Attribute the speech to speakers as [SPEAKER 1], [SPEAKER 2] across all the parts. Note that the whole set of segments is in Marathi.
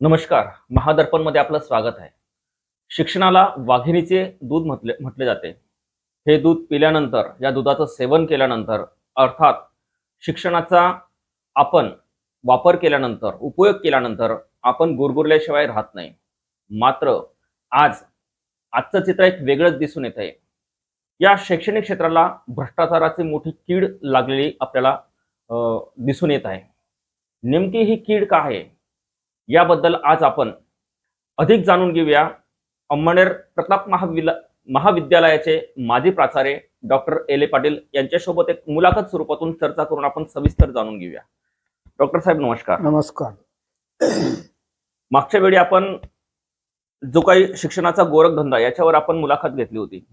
[SPEAKER 1] नमस्कार. महादर्पणमध्ये आपलं स्वागत आहे. शिक्षणाला वाघिणीचे दूध म्हटले जाते. हे दूध पिल्यानंतर, या दुधाचं सेवन केल्यानंतर, अर्थात शिक्षणाचा आपण वापर केल्यानंतर, उपयोग केल्यानंतर आपण गुरगुरल्याशिवाय राहत नाही. मात्र आजचं चित्र एक वेगळंच दिसून येत आहे. या शैक्षणिक क्षेत्राला भ्रष्टाचाराची मोठी कीड लागलेली आपल्याला दिसून येत आहे. नेमकी ही कीड काय आहे, याबद्दल आज आपण अधिक जाणून घेऊया. अंमळनेर प्रताप महाविद्यालयाचे माजी प्राचार्य डॉक्टर एल ए पाटील यांच्यासोबत एक मुलाखत स्वरूपातून चर्चा करून आपण सविस्तर जाणून घेऊया. डॉक्टर साहेब नमस्कार.
[SPEAKER 2] नमस्कार.
[SPEAKER 1] मागच्या वेळी आपण जो काही शिक्षणाचा गोरखधंदा याच्यावर आपण मुलाखत घेतली होती.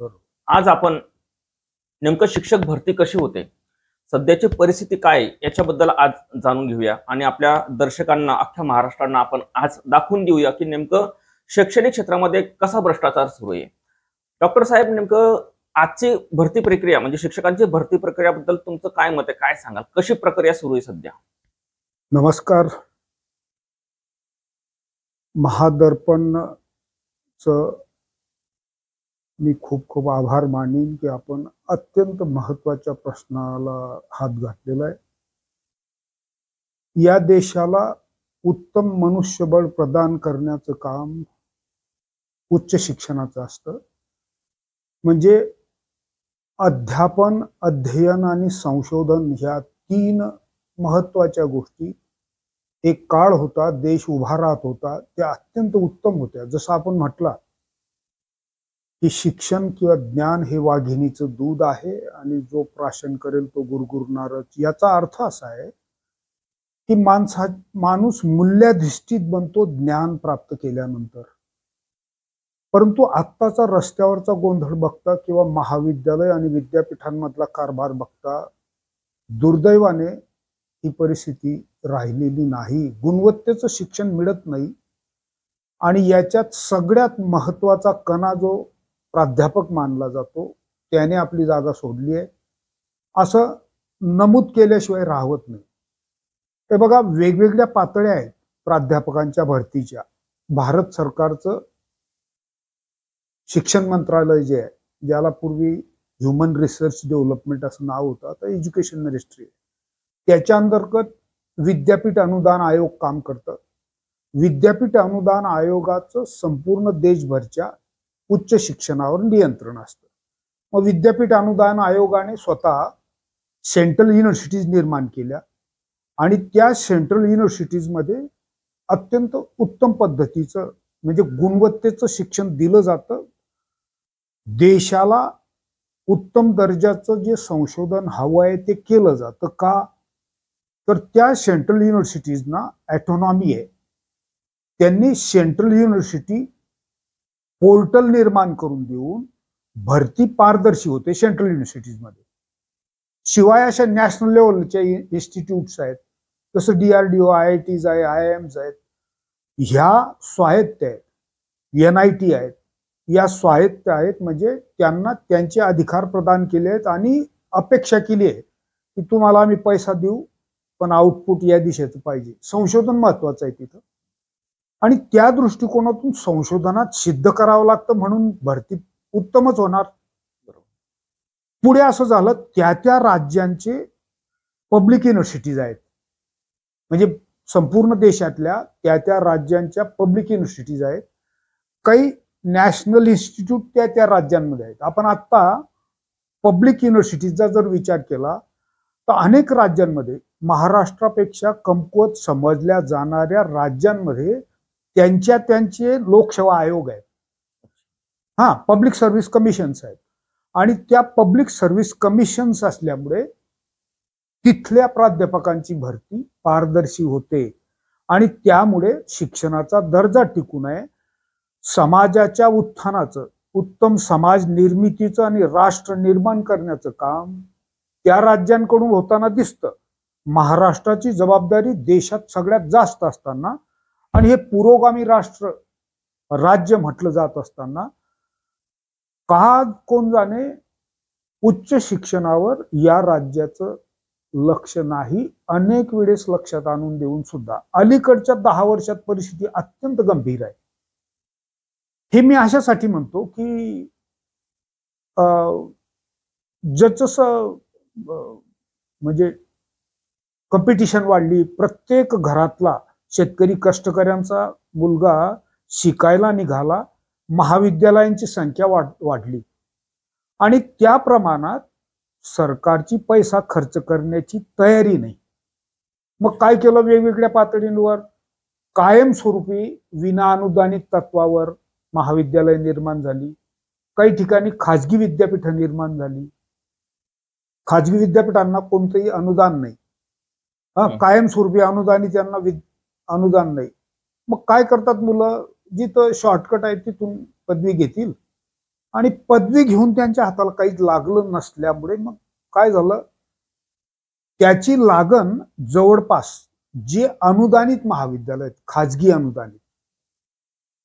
[SPEAKER 1] आज आपण नेमकं शिक्षक भरती कशी होते, सध्याची परिस्थिती काय याच्याबद्दल आज जाणून घेऊया आणि आपल्या दर्शकांना, अख्ख्या महाराष्ट्रांना आपण आज दाखवून देऊया की नेमकं शैक्षणिक क्षेत्रामध्ये कसा भ्रष्टाचार सुरू आहे. डॉक्टर साहेब, नेमकं आजची भरती प्रक्रिया म्हणजे शिक्षकांची भरती प्रक्रियाबद्दल तुमचं काय मत आहे, काय सांगाल, कशी प्रक्रिया सुरू आहे सध्या?
[SPEAKER 2] नमस्कार. महादर्पणचं मी खूप खूप आभार मानेन की आपण अत्यंत महत्वाच्या प्रश्नाला हात घातलेला आहे. या देशाला उत्तम मनुष्यबळ प्रदान करण्याचं काम उच्च शिक्षणाचं असतं. म्हणजे अध्यापन, अध्ययन आणि संशोधन ह्या तीन महत्वाच्या गोष्टी एक काळ होता, देश उभा राहत होता, त्या अत्यंत उत्तम होत्या. जसं आपण म्हटलं की शिक्षण किंवा ज्ञान हे वाघिणीचं दूध आहे आणि जो प्राशन करेल तो गुरगुरणारच. याचा अर्थ असा आहे की माणूस मूल्याधिष्ठित बनतो ज्ञान प्राप्त केल्यानंतर. परंतु आत्ताचा रस्त्यावरचा गोंधळ बघता किंवा महाविद्यालय आणि विद्यापीठांमधला कारभार बघता दुर्दैवाने ही परिस्थिती राहिलेली नाही. गुणवत्तेचं शिक्षण मिळत नाही आणि याच्यात सगळ्यात महत्वाचा कणा जो प्राध्यापक मानला जातो त्याने आपली जागा सोडली आहे असं नमूद केल्याशिवाय राहत नाही. ते बघा, वेगवेगळ्या पातळ्या आहेत प्राध्यापकांच्या भरतीच्या. भारत सरकारचं शिक्षण मंत्रालय जे आहे, ज्याला पूर्वी ह्युमन रिसर्च डेव्हलपमेंट असं नाव होतं, आता एज्युकेशन मिनिस्ट्री आहे, त्याच्या अंतर्गत विद्यापीठ अनुदान आयोग काम करतं. विद्यापीठ अनुदान आयोगाचं संपूर्ण देशभरच्या उच्च शिक्षणावर नियंत्रण असतं. मग विद्यापीठ अनुदान आयोगाने स्वतः सेंट्रल युनिव्हर्सिटीज निर्माण केल्या आणि त्या सेंट्रल युनिव्हर्सिटीजमध्ये अत्यंत उत्तम पद्धतीचं म्हणजे गुणवत्तेचं शिक्षण दिलं जातं. देशाला उत्तम दर्जाचं जे संशोधन हवं आहे ते केलं जातं. का तर त्या सेंट्रल युनिव्हर्सिटीजना ऑटोनॉमी आहे. त्यांनी सेंट्रल युनिव्हर्सिटी पोर्टल निर्माण करून देऊन भरती पारदर्शी होते सेंट्रल युनिव्हर्सिटीजमध्ये. शिवाय अशा नॅशनल लेवलच्या इन्स्टिट्यूट्स आहेत, जसं DRDO, IITs आहे, IIMs आहेत, ह्या स्वायत्त आहेत, NIT आहेत, या स्वायत्त आहेत. म्हणजे त्यांना त्यांचे अधिकार प्रदान केले आहेत आणि अपेक्षा केली आहे की तुम्हाला आम्ही पैसा देऊ पण आउटपुट या दिशेचं पाहिजे. संशोधन महत्वाचं आहे तिथं आणि त्या दृष्टिकोनातून संशोधनात सिद्ध करावं लागतं म्हणून भरती उत्तमच होणार. पुढे असं झालं, त्या राज्यांचे पब्लिक युनिव्हर्सिटीज आहेत, म्हणजे संपूर्ण देशातल्या त्या राज्यांच्या पब्लिक युनिव्हर्सिटीज आहेत. काही नॅशनल इन्स्टिट्यूट त्या राज्यांमध्ये आहेत. आपण आता पब्लिक युनिव्हर्सिटीजचा जर विचार केला तर अनेक राज्यांमध्ये महाराष्ट्रापेक्षा कमकुवत समजल्या जाणाऱ्या राज्यांमध्ये त्यांचे लोकसेवा आयोग आहेत, पब्लिक सर्व्हिस कमिशन्स आहेत. आणि त्या पब्लिक सर्व्हिस कमिशन्स असल्यामुळे तिथल्या प्राध्यापकांची भरती पारदर्शी होते आणि त्यामुळे शिक्षणाचा दर्जा टिकून आहे. समाजाच्या उत्थानाचं, उत्तम समाज निर्मितीचं आणि राष्ट्र निर्माण करण्याचं काम त्या राज्यांकडून होताना दिसतं. महाराष्ट्राची जबाबदारी देशात सगळ्यात जास्त असताना आणि हे पुरोगामी राज्य म्हटलं जात असताना का कोण जाणे उच्च शिक्षणावर या राज्याचं लक्ष नाही, अनेक वेळेस लक्षात आणून देऊन सुद्धा अलीकडच्या 10 वर्षात परिस्थिती अत्यंत गंभीर आहे. हे मी अशासाठी म्हणतो की जसं म्हणजे कॉम्पिटिशन वाढली, प्रत्येक घरातला शेतकरी कष्टकऱ्यांचा मुलगा शिकायला निघाला, महाविद्यालयांची संख्या वाढली आणि त्या प्रमाणात सरकारची पैसा खर्च करण्याची तयारी नाही. मग काय केलं, वेगवेगळ्या पातळींवर कायमस्वरूपी विना अनुदानित तत्वावर महाविद्यालय निर्माण झाली. काही ठिकाणी खाजगी विद्यापीठ निर्माण झाली. खाजगी विद्यापीठांना कोणतंही अनुदान नाही, कायमस्वरूपी अनुदानित त्यांना अनुदान नाही. मग काय करतात मुलं, जिथं शॉर्टकट आहे तिथून पदवी घेतील आणि पदवी घेऊन त्यांच्या हाताला काहीच लागलं नसल्यामुळे मग काय झालं, त्याची लागण जवळपास जे अनुदानित महाविद्यालय आहेत, खाजगी अनुदानित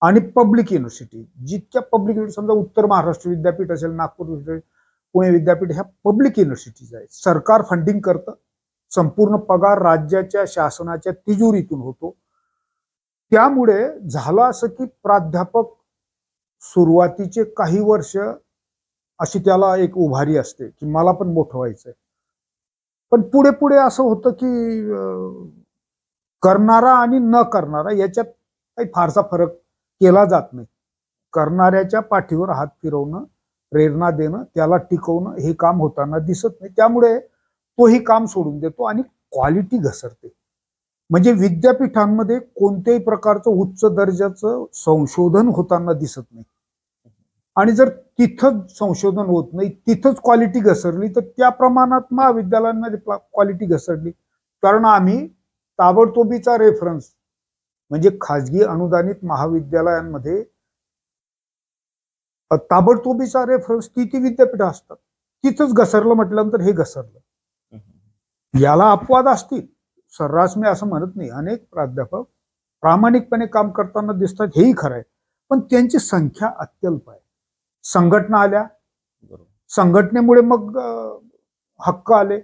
[SPEAKER 2] आणि पब्लिक युनिव्हर्सिटी, जितक्या पब्लिक युनिव्हर्सिटी, समजा उत्तर महाराष्ट्र विद्यापीठ असेल, नागपूर विद्यापीठ, पुणे विद्यापीठ, ह्या पब्लिक युनिव्हर्सिटीज आहेत. सरकार फंडिंग करतं, संपूर्ण पगार राज्याच्या शासनाच्या तिजोरीतून होतो. त्यामुळे झालं असं की प्राध्यापक सुरुवातीचे काही वर्ष अशी त्याला एक उभारी असते की मला पण मोठं व्हायचंय, पण पुढे पुढे असं होतं की करणारा आणि न करणारा याच्यात काही फारसा फरक केला जात नाही. करणाऱ्याच्या पाठीवर हात फिरवणं, प्रेरणा देणं, त्याला टिकवणं हे काम होताना दिसत नाही. त्यामुळे तोही काम सोडून देतो आणि क्वालिटी घसरते. म्हणजे विद्यापीठांमध्ये कोणत्याही प्रकारचं उच्च दर्जाचं संशोधन होताना दिसत नाही. आणि जर तिथंच संशोधन होत नाही, तिथंच क्वालिटी घसरली, तर त्या प्रमाणात महाविद्यालयांमध्ये क्वालिटी घसरली. कारण आम्ही ताबडतोबीचा रेफरन्स म्हणजे खाजगी अनुदानित महाविद्यालयांमध्ये ताबडतोबीचा रेफरन्स ती विद्यापीठ असतात, तिथंच घसरलं म्हटल्यानंतर हे घसरलं. याला अपवाद असतील, सर्रास मी असं म्हणत नाही. अनेक प्राध्यापक प्रामाणिकपणे काम करताना दिसतात, हेही खरं आहे, पण त्यांची संख्या अत्यल्प आहे. संघटना आल्या, संघटनेमुळे मग हक्क आले,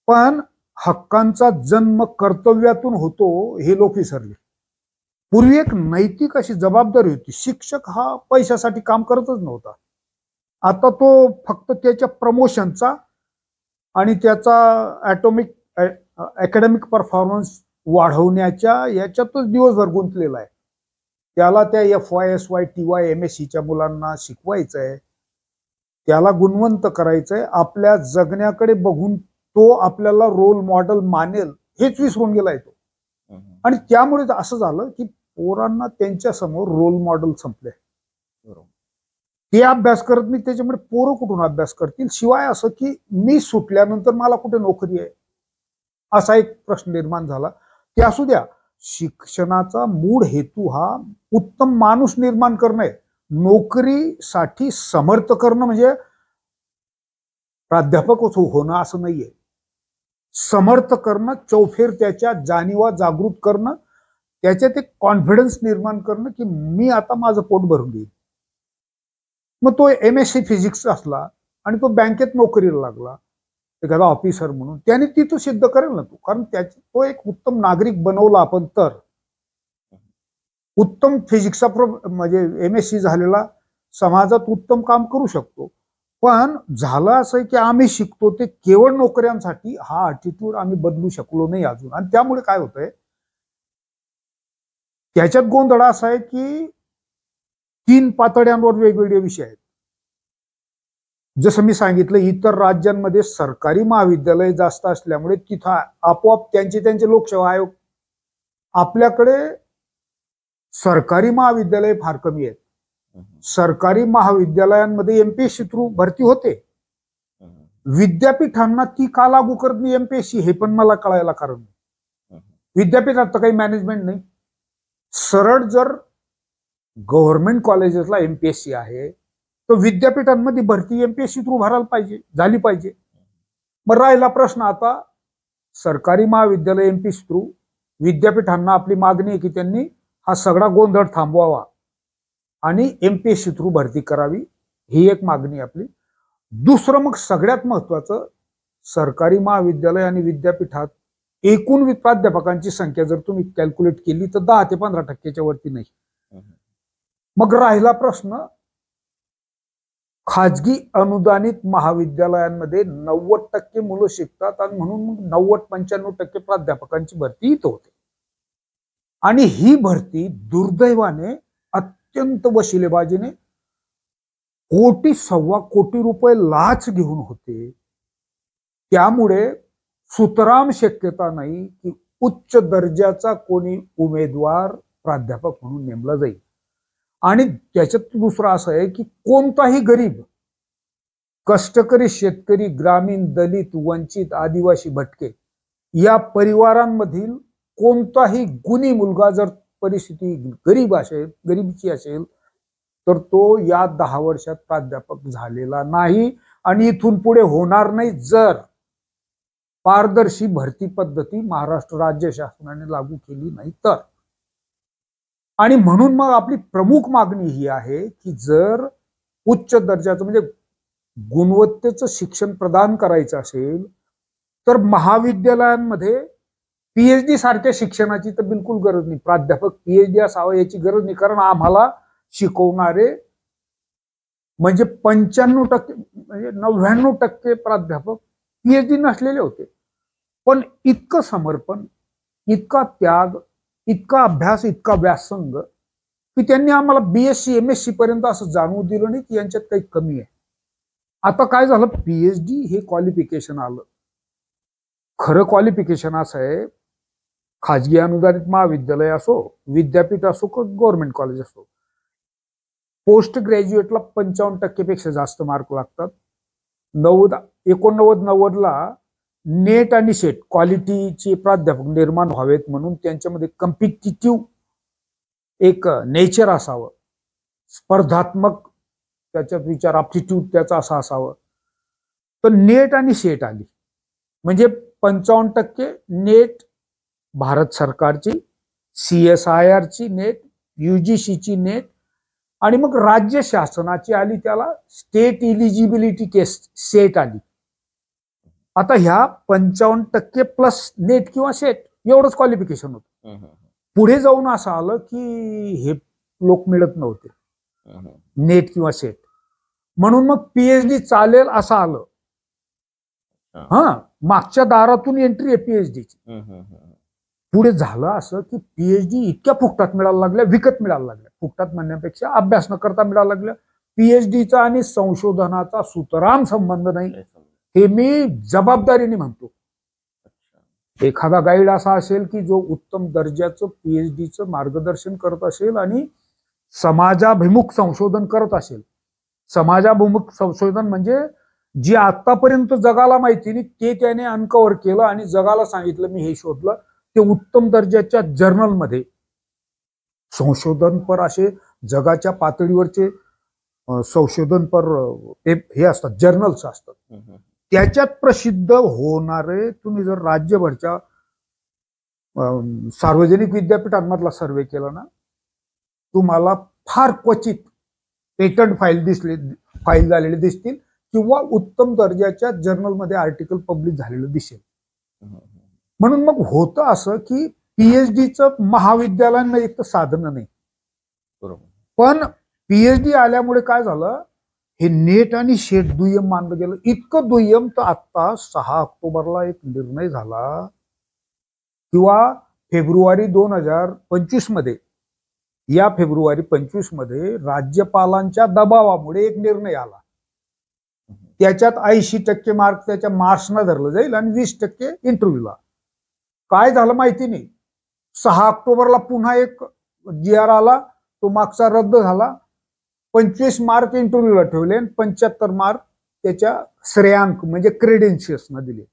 [SPEAKER 2] पण हक्कांचा जन्म कर्तव्यातून होतो हे लोक विसरले. पूर्वी एक नैतिक अशी जबाबदारी होती. शिक्षक हा पैशासाठी काम करतच नव्हता. आता तो फक्त त्याच्या प्रमोशनचा आणि त्याचा अकॅडमिक परफॉर्मन्स वाढवण्याच्या याच्यातच दिवसभर गुंतलेला आहे. त्याला त्या FY, SY, TY, MSc मुलांना शिकवायचं आहे, त्याला गुणवंत करायचंय. आपल्या जगण्याकडे बघून तो आपल्याला रोल मॉडेल मानेल हेच विसरून गेलाय तो. आणि त्यामुळे असं झालं की पोरांना त्यांच्या समोर रोल मॉडेल संपले. ते अभ्यास करत नाही, त्याच्यामुळे पोरं कुठून अभ्यास करतील. शिवाय असं की मी सुटल्यानंतर मला कुठे नोकरी आहे असा एक प्रश्न निर्माण झाला. ते असू द्या, शिक्षणाचा मूळ हेतू हा उत्तम माणूस निर्माण करणं आहे. नोकरीसाठी समर्थ करणं म्हणजे प्राध्यापक होणं असं नाहीये. समर्थ करणं, चौफेर त्याच्या जाणीवा जागृत करणं, त्याच्यात एक कॉन्फिडन्स निर्माण करणं की मी आता माझं पोट भरून देईन. मग तो MSc फिजिक्स असला आणि तो बँकेत नोकरीला लागला एखादा ऑफिसर म्हणून, त्याने ती तो सिद्ध करेल ना तो. कारण तो एक उत्तम नागरिक बनवला आपण तर. उत्तम फिजिक्सचा म्हणजे MSc झालेला समाजात उत्तम काम करू शकतो. पण झालं असं की आम्ही शिकतो ते केवळ नोकऱ्यांसाठी, हा अटिट्यूड आम्ही बदलू शकलो नाही अजून. आणि त्यामुळे काय होतंय, त्याच्यात गोंधळ असा आहे की 3 पातळ्यांवर वेगवेगळे विषय आहेत. जसं मी सांगितलं, इतर राज्यांमध्ये सरकारी महाविद्यालय जास्त असल्यामुळे तिथं आपोआप त्यांचे लोकसेवा आयोग. आपल्याकडे सरकारी महाविद्यालय फार कमी आहेत. सरकारी महाविद्यालयांमध्ये MPSC थ्रू भरती होते. विद्यापीठांना ती का लागू करत नाही MPSC हे पण मला कळायला कारण नाही. विद्यापीठात तर काही मॅनेजमेंट नाही. सरळ जर गव्हर्नमेंट कॉलेजेसला MPSC आहे तर विद्यापीठांमध्ये भरती MPSC थ्रू भरायला पाहिजे, झाली पाहिजे. मग राहिला प्रश्न आता, सरकारी महाविद्यालय MPSC थ्रू, विद्यापीठांना आपली मागणी आहे की त्यांनी हा सगळा गोंधळ थांबवावा आणि MPSC थ्रू भरती करावी, ही एक मागणी आपली. दुसरं मग सगळ्यात महत्वाचं, सरकारी महाविद्यालय आणि विद्यापीठात एकूण प्राध्यापकांची संख्या जर तुम्ही कॅल्क्युलेट केली तर 10 ते 15% वरती नाही. मग राहिला प्रश्न, खाजगी अनुदानित महाविद्यालयांमध्ये 90% मुलं शिकतात आणि म्हणून मग 90-95% प्राध्यापकांची भरती इथं होते. आणि ही भरती दुर्दैवाने अत्यंत वशिलेबाजीने ₹1.25 कोटी लाच घेऊन होते. त्यामुळे सुतराम शक्यता नाही की उच्च दर्जाचा कोणी उमेदवार प्राध्यापक म्हणून नेमला जाईल. आणि त्याच्यात दुसरं असं आहे की कोणताही गरीब, कष्टकरी, शेतकरी, ग्रामीण, दलित, वंचित, आदिवासी, भटके या परिवारांमधील कोणताही गुणी मुलगा जर परिस्थिती गरिबीची असेल तर तो या 10 वर्षात प्राध्यापक झालेला नाही आणि इथून पुढे होणार नाही जर पारदर्शी भरती पद्धती महाराष्ट्र राज्य शासनाने लागू केली नाही तर. आणि म्हणून मग आपली प्रमुख मागणी ही आहे की जर उच्च दर्जाचं म्हणजे गुणवत्तेचं शिक्षण प्रदान करायचं असेल तर महाविद्यालयांमध्ये पीएचडी सारख्या शिक्षणाची तर बिलकुल गरज नाही. प्राध्यापक पीएचडी असावं याची गरज नाही, कारण आम्हाला शिकवणारे म्हणजे 95% म्हणजे 99% प्राध्यापक पीएचडी नसलेले होते. पण इतकं समर्पण, इतका त्याग, इतका अभ्यास, इतका व्यासंग की त्यांनी आम्हाला बीएससी एमएससी पर्यंत असं जाणवू दिलं नाही की यांच्यात काही कमी आहे. आता काय झालं, पीएचडी हे क्वालिफिकेशन आलं. खरं क्वालिफिकेशन असं आहे, खाजगी अनुदानित महाविद्यालय असो, विद्यापीठ असो की गव्हर्नमेंट कॉलेज असो, पोस्ट ग्रॅज्युएटला 55% पेक्षा जास्त मार्क लागतात. 89-90ला नेट आणि सेट क्वालिटीचे प्राध्यापक निर्माण व्हावेत म्हणून त्यांच्यामध्ये कॉम्पिटिटिव्ह एक नेचर असावं, स्पर्धात्मक त्याच्यात विचार, अप्टिट्यूड त्याचा असा असावं. तर नेट आणि सेट आली म्हणजे 55% नेट भारत सरकारची, CSIR ची नेट, UGC ची नेट आणि मग राज्य शासनाची आली, त्याला स्टेट इलिजिबिलिटी टेस्ट सेट आली. आता ह्या 55% प्लस नेट किंवा सेट एवढंच क्वालिफिकेशन होतं. पुढे जाऊन असं आलं की हे लोक मिळत नव्हते नेट किंवा सेट, म्हणून मग पीएचडी चालेल असं आलं. मागच्या दारातून एंट्री आहे पीएचडीची. पुढे झालं असं की पीएचडी इतक्या फुकटात मिळायला लागल्या, विकत मिळायला लागल्या. फुकटात म्हणण्यापेक्षा अभ्यास न करता मिळायला लागल्या. पीएचडीचा आणि संशोधनाचा सुतराम संबंध नाही हे मी जबाबदारीने म्हणतो. एखादा गाईड असा असेल की जो उत्तम दर्जाचं पीएचडीचं मार्गदर्शन करत असेल आणि समाजाभिमुख संशोधन करत असेल. समाजाभिमुख संशोधन म्हणजे जे आतापर्यंत जगाला माहिती नाही ते त्याने अनकव्हर केलं आणि जगाला सांगितलं मी हे शोधलं. ते उत्तम दर्जाच्या जर्नलमध्ये संशोधनपर असे जगाच्या पातळीवरचे संशोधनपर हे असतात, जर्नल्स असतात. त्याच्यात प्रसिद्ध होणारे तुम्ही जर राज्यभरच्या सार्वजनिक विद्यापीठांमधला सर्वे केला ना, तुम्हाला फार क्वचित पेटंट फाईल झालेले दिसतील किंवा उत्तम दर्जाच्या जर्नलमध्ये आर्टिकल पब्लिश झालेलं दिसेल. म्हणून मग होतं असं की पीएचडीचं महाविद्यालयांना एक तर साधनं नाही, पण पीएचडी आल्यामुळे काय झालं, हे नेट आणि शेट दुय्यम मानलं गेलं. इतकं दुय्यम तर आता 6 ऑक्टोबरला एक निर्णय झाला किंवा फेब्रुवारी 2025 मध्ये, या फेब्रुवारी 25 मध्ये राज्यपालांच्या दबावामुळे एक निर्णय आला. त्याच्यात 80% मार्क त्याच्या मार्क्सना धरलं जाईल आणि 20% इंटरव्ह्यूला. काय झालं माहिती नाही, 6 ऑक्टोबरला पुन्हा एक GR आला, तो मागचा रद्द झाला. 25 मार्क इंटरव्ह्यूला ठेवले आणि 75 मार्क त्याच्या श्रेयांक म्हणजे क्रेडेन्शियल्सना दिले.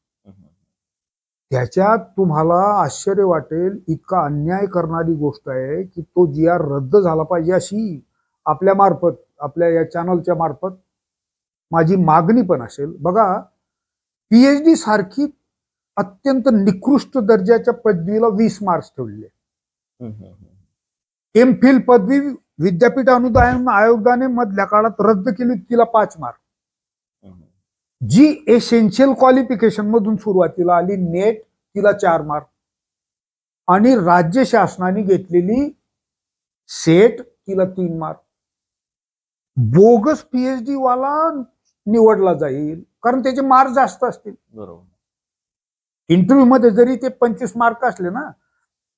[SPEAKER 2] त्याच्यात तुम्हाला आश्चर्य वाटेल, इतका अन्याय करणारी गोष्ट आहे की तो GR रद्द झाला पाहिजे अशी आपल्या मार्फत, आपल्या या चॅनलच्या मार्फत माझी मागणी पण असेल. बघा, पीएचडी सारखी अत्यंत निकृष्ट दर्जाच्या पदवीला 20 मार्क्स ठेवले. एमफिल पदवी विद्यापीठ अनुदान आयोगाने मधल्या काळात रद्द केली, तिला 5 मार्क. जी एसेन्शियल क्वालिफिकेशन मधून सुरुवातीला आली नेट, तिला 4 मार्क, आणि राज्य शासनाने घेतलेली सेट, तिला 3 मार्क. बोगस पीएचडी वाला निवडला जाईल कारण त्याचे मार्क जास्त असतील.
[SPEAKER 1] बरोबर.
[SPEAKER 2] इंटरव्ह्यू मध्ये जरी ते 25 मार्क असले ना,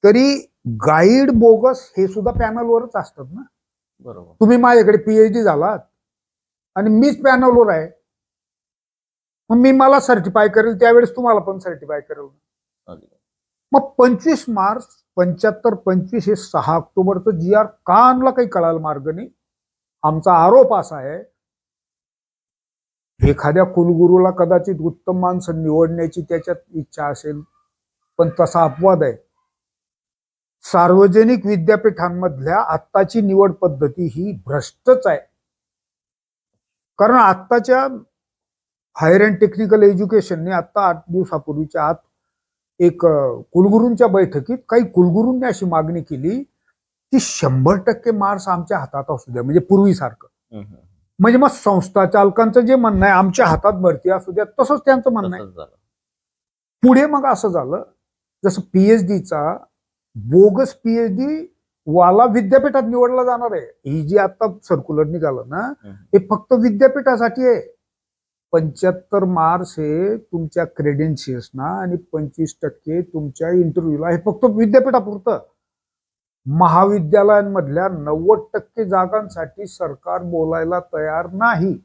[SPEAKER 2] तरी गाईड बोगस हे सुद्धा पॅनलवरच असतात ना.
[SPEAKER 1] बरोबर.
[SPEAKER 2] तुम्ही माझ्याकडे पीएचडी झालात आणि मीच पॅनलवर आहे, मग मी मला सर्टिफाय करेल त्यावेळेस तुम्हाला पण सर्टिफाय करेल. मग 25 मार्च 75-25 हे 6 ऑक्टोबरचं GR का आणला काही कळायला मार्ग नाही. आमचा आरोप असा आहे, एखाद्या कुलगुरूला कदाचित उत्तम माणसं निवडण्याची त्याच्यात इच्छा असेल, पण तसा अपवाद आहे. सार्वजनिक विद्यापीठांमधल्या आत्ताची निवड पद्धती ही भ्रष्टच आहे. कारण आत्ताच्या हायर अँड टेक्निकल एज्युकेशनने आता 8 दिवसापूर्वीच्या आत एक कुलगुरूंच्या बैठकीत काही कुलगुरूंनी अशी मागणी केली की 100% मार्क्स आमच्या हातात असू द्या, म्हणजे पूर्वीसारखं. म्हणजे मग संस्था चालकांचं जे म्हणणं आहे आमच्या हातात भरती असू द्या, तसंच त्यांचं म्हणणं आहे. पुढे मग असं झालं, जसं पीएचडीचा बोगस पीएचडी वाला विद्यापीठात निवडला जाणार आहे. ही जी आता सर्क्युलर निघालं ना, हे फक्त विद्यापीठासाठी आहे. 75 मार्क्स हे तुमच्या क्रेडेन्शियल्सना आणि 25% तुमच्या इंटरव्ह्यूला, हे फक्त विद्यापीठापुरतं. महाविद्यालयांमधल्या 90% जागांसाठी सरकार बोलायला तयार नाही.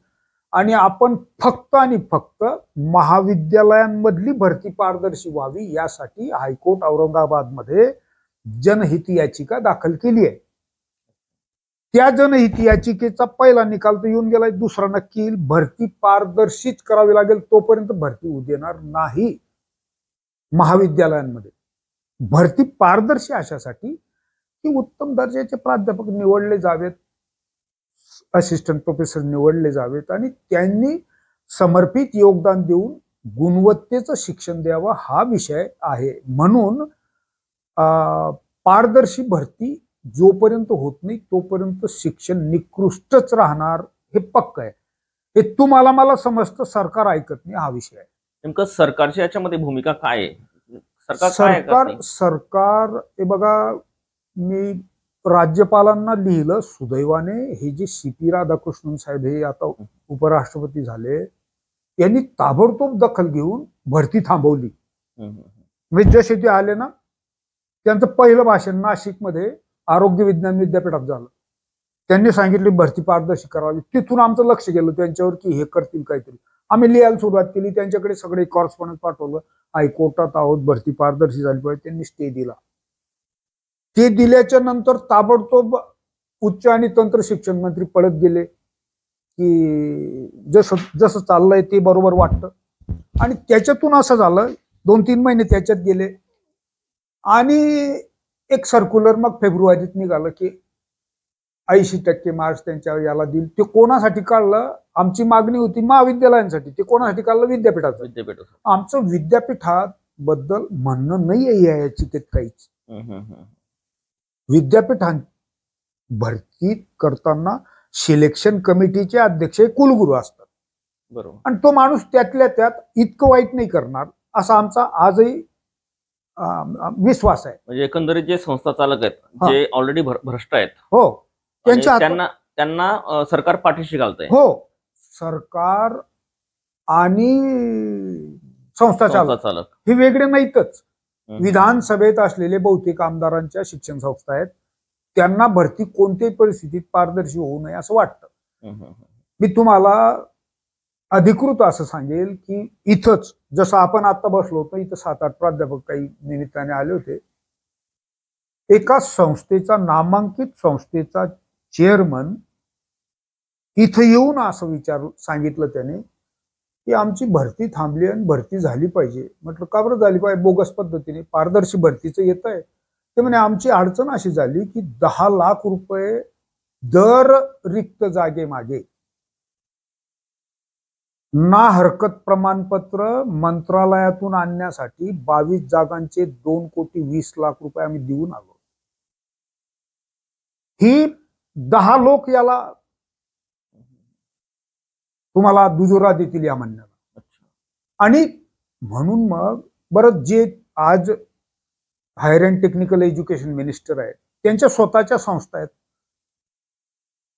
[SPEAKER 2] आणि आपण फक्त आणि फक्त महाविद्यालयांमधली भरती पारदर्शी व्हावी यासाठी हायकोर्ट औरंगाबादमध्ये जनहित याचिका दाखल केली आहे. त्या जनहित याचिकेचा पहिला निकाल तर येऊन गेलाय, दुसरा नक्की येईल. भरती पारदर्शीच करावी लागेल, तोपर्यंत भरती होऊ देणार नाही. महाविद्यालयांमध्ये भरती पारदर्शी अशासाठी की उत्तम दर्जाचे प्राध्यापक निवडले जावेत, असिस्टंट प्रोफेसर निवडले जावेत आणि त्यांनी समर्पित योगदान देऊन गुणवत्तेचं शिक्षण द्यावं, हा विषय आहे. म्हणून पारदर्शी भरती जोपर्यंत होत नाही तोपर्यंत शिक्षण निकृष्टच राहणार, हे पक्क आहे. हे तुम्हाला मला समजतं, सरकार ऐकत नाही, हा विषय आहे.
[SPEAKER 1] नेमकं सरकारची याच्यामध्ये भूमिका काय आहे?
[SPEAKER 2] सरकार हे बघा, मी राज्यपालांना लिहिलं, सुदैवाने हे जे CP राधाकृष्णन साहेब हे आता उपराष्ट्रपती झाले, यांनी ताबडतोब दखल घेऊन भरती थांबवली. म्हणजे जसे ते आले ना, त्यांचं पहिलं भाषण नाशिकमध्ये आरोग्य विज्ञान विद्यापीठात झालं. त्यांनी सांगितले भरती पारदर्शी करावी. तिथून आमचं लक्ष गेलं त्यांच्यावर की हे करतील काहीतरी. आम्ही लिहायला सुरुवात केली, त्यांच्याकडे सगळे कॉरेस्पॉन्डन्स पाठवलं, हायकोर्टात आहोत, भरती पारदर्शी झाली पाहिजे. त्यांनी स्टे दिला. ते दिल्याच्या नंतर ताबडतोब उच्च आणि तंत्र शिक्षण मंत्री पळत गेले की जसं जसं चाललंय ते बरोबर वाटतं. आणि त्याच्यातून असं झालं, 2-3 महिने त्याच्यात गेले आणि एक सर्क्युलर मग फेब्रुवारीत निघालं की 80% मार्क्स त्यांच्या याला दिल. ते कोणासाठी काढलं? आमची मागणी होती महाविद्यालयांसाठी. ते कोणासाठी काढलं? विद्यापीठात. आमचं विद्यापीठात बद्दल म्हणणं नाही आहे या याचिकेत काहीच. विद्यापीठां भरती करताना सिलेक्शन कमिटीचे अध्यक्ष कुलगुरू असतात.
[SPEAKER 1] बरोबर.
[SPEAKER 2] आणि तो माणूस त्यातल्या त्यात इतकं वाईट नाही करणार असा आमचा आजही विश्वास आहे.
[SPEAKER 1] म्हणजे एकंदरीत जे संस्था चालक आहेत, जे ऑलरेडी भ्रष्ट आहेत,
[SPEAKER 2] हो,
[SPEAKER 1] त्यांना सरकार पाठीशी घालतंय.
[SPEAKER 2] हो, सरकार आणि संस्था चालक हे वेगळे नाहीतच. विधानसभेत असलेले बहुतेक आमदारांच्या शिक्षण संस्था आहेत, त्यांना भरती कोणत्याही परिस्थितीत पारदर्शी होऊ नये असं वाटतं. मी तुम्हाला अधिकृत असं सांगेल की इथंच जसं आपण आता बसलो होतो, इथं 7-8 प्राध्यापक काही निमित्ताने आले होते. एका संस्थेचा, नामांकित संस्थेचा चेअरमन इथं येऊन असं सांगितलं त्याने की आमची भरती थांबली आणि भरती झाली पाहिजे. म्हटलं का बरं झाली पाहिजे? बोगस पद्धतीने पारदर्शी भरतीचं येत आहे. ते म्हणे आमची अडचण अशी झाली की 10 लाख रुपये दर रिक्त जागे मागे ना हरकत प्रमाणपत्र मंत्रालयातून आणण्यासाठी 22 जागांचे 2,20,00,000 रुपये आम्ही देऊन आलो. ही 10 लोक याला तुम्हाला दुजोरा देतील या म्हणण्याला. आणि म्हणून मग बरं, जे आज higher and technical education minister आहेत त्यांच्या स्वतःच्या संस्था आहेत.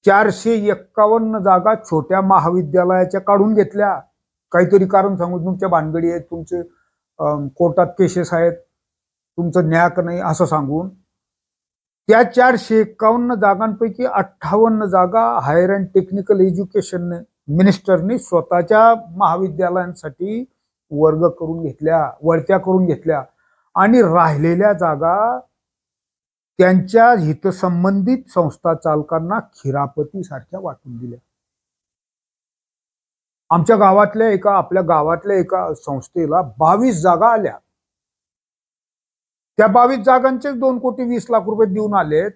[SPEAKER 2] 451 जागा छोट्या महाविद्यालयाच्या काढून घेतल्या. काहीतरी कारण सांगून तुमच्या भानगडी आहेत, तुमचे कोर्टात केसेस आहेत, तुमचं न्याय नाही असं सांगून त्या 451 जागांपैकी 58 जागा हायर अँड टेक्निकल एज्युकेशन मिनिस्टरनी स्वतःच्या महाविद्यालयांसाठी वर्ग करून घेतल्या, वळत्या करून घेतल्या आणि राहिलेल्या जागा त्यांच्या हितसंबंधित संस्था चालकांना खिरापती सारख्या वाटून दिल्या. आमच्या गावातल्या आपल्या गावातल्या एका संस्थेला 22 जागा आल्या. त्या 22 जागांचे 2,20,00,000 देऊन आलेत.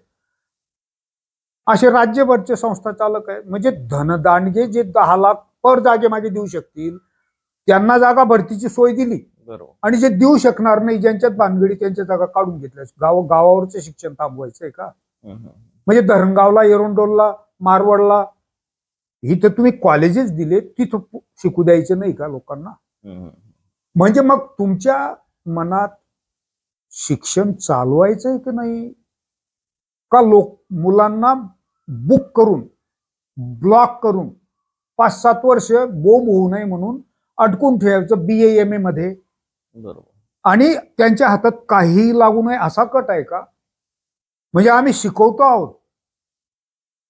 [SPEAKER 2] असे राज्यभरचे संस्था चालक आहेत. म्हणजे धनदांडगे जे 10 लाख पर जागे मागे देऊ शकतील त्यांना जागा भरतीची सोय दिली.
[SPEAKER 1] बरोबर.
[SPEAKER 2] आणि जे देऊ शकणार नाही, ज्यांच्यात भानगडी, त्यांच्या जागा काढून घेतल्या. गावावरचं शिक्षण थांबवायचंय का? म्हणजे धरणगावला, एरंडोलला, मारवडला इथं तुम्ही कॉलेजेस दिले, तिथं शिकू द्यायचे नाही का लोकांना? म्हणजे मग तुमच्या मनात शिक्षण चालवायचंय की नाही, का मुलांना बुक करून ब्लॉक करून 5-7 वर्ष बोंब होऊ नये म्हणून अडकून ठेवायचं BA-MA मध्ये?
[SPEAKER 1] बरोबर.
[SPEAKER 2] आणि त्यांच्या हातात काही लागू नये असा कट आहे का? म्हणजे आम्ही शिकवतो आहोत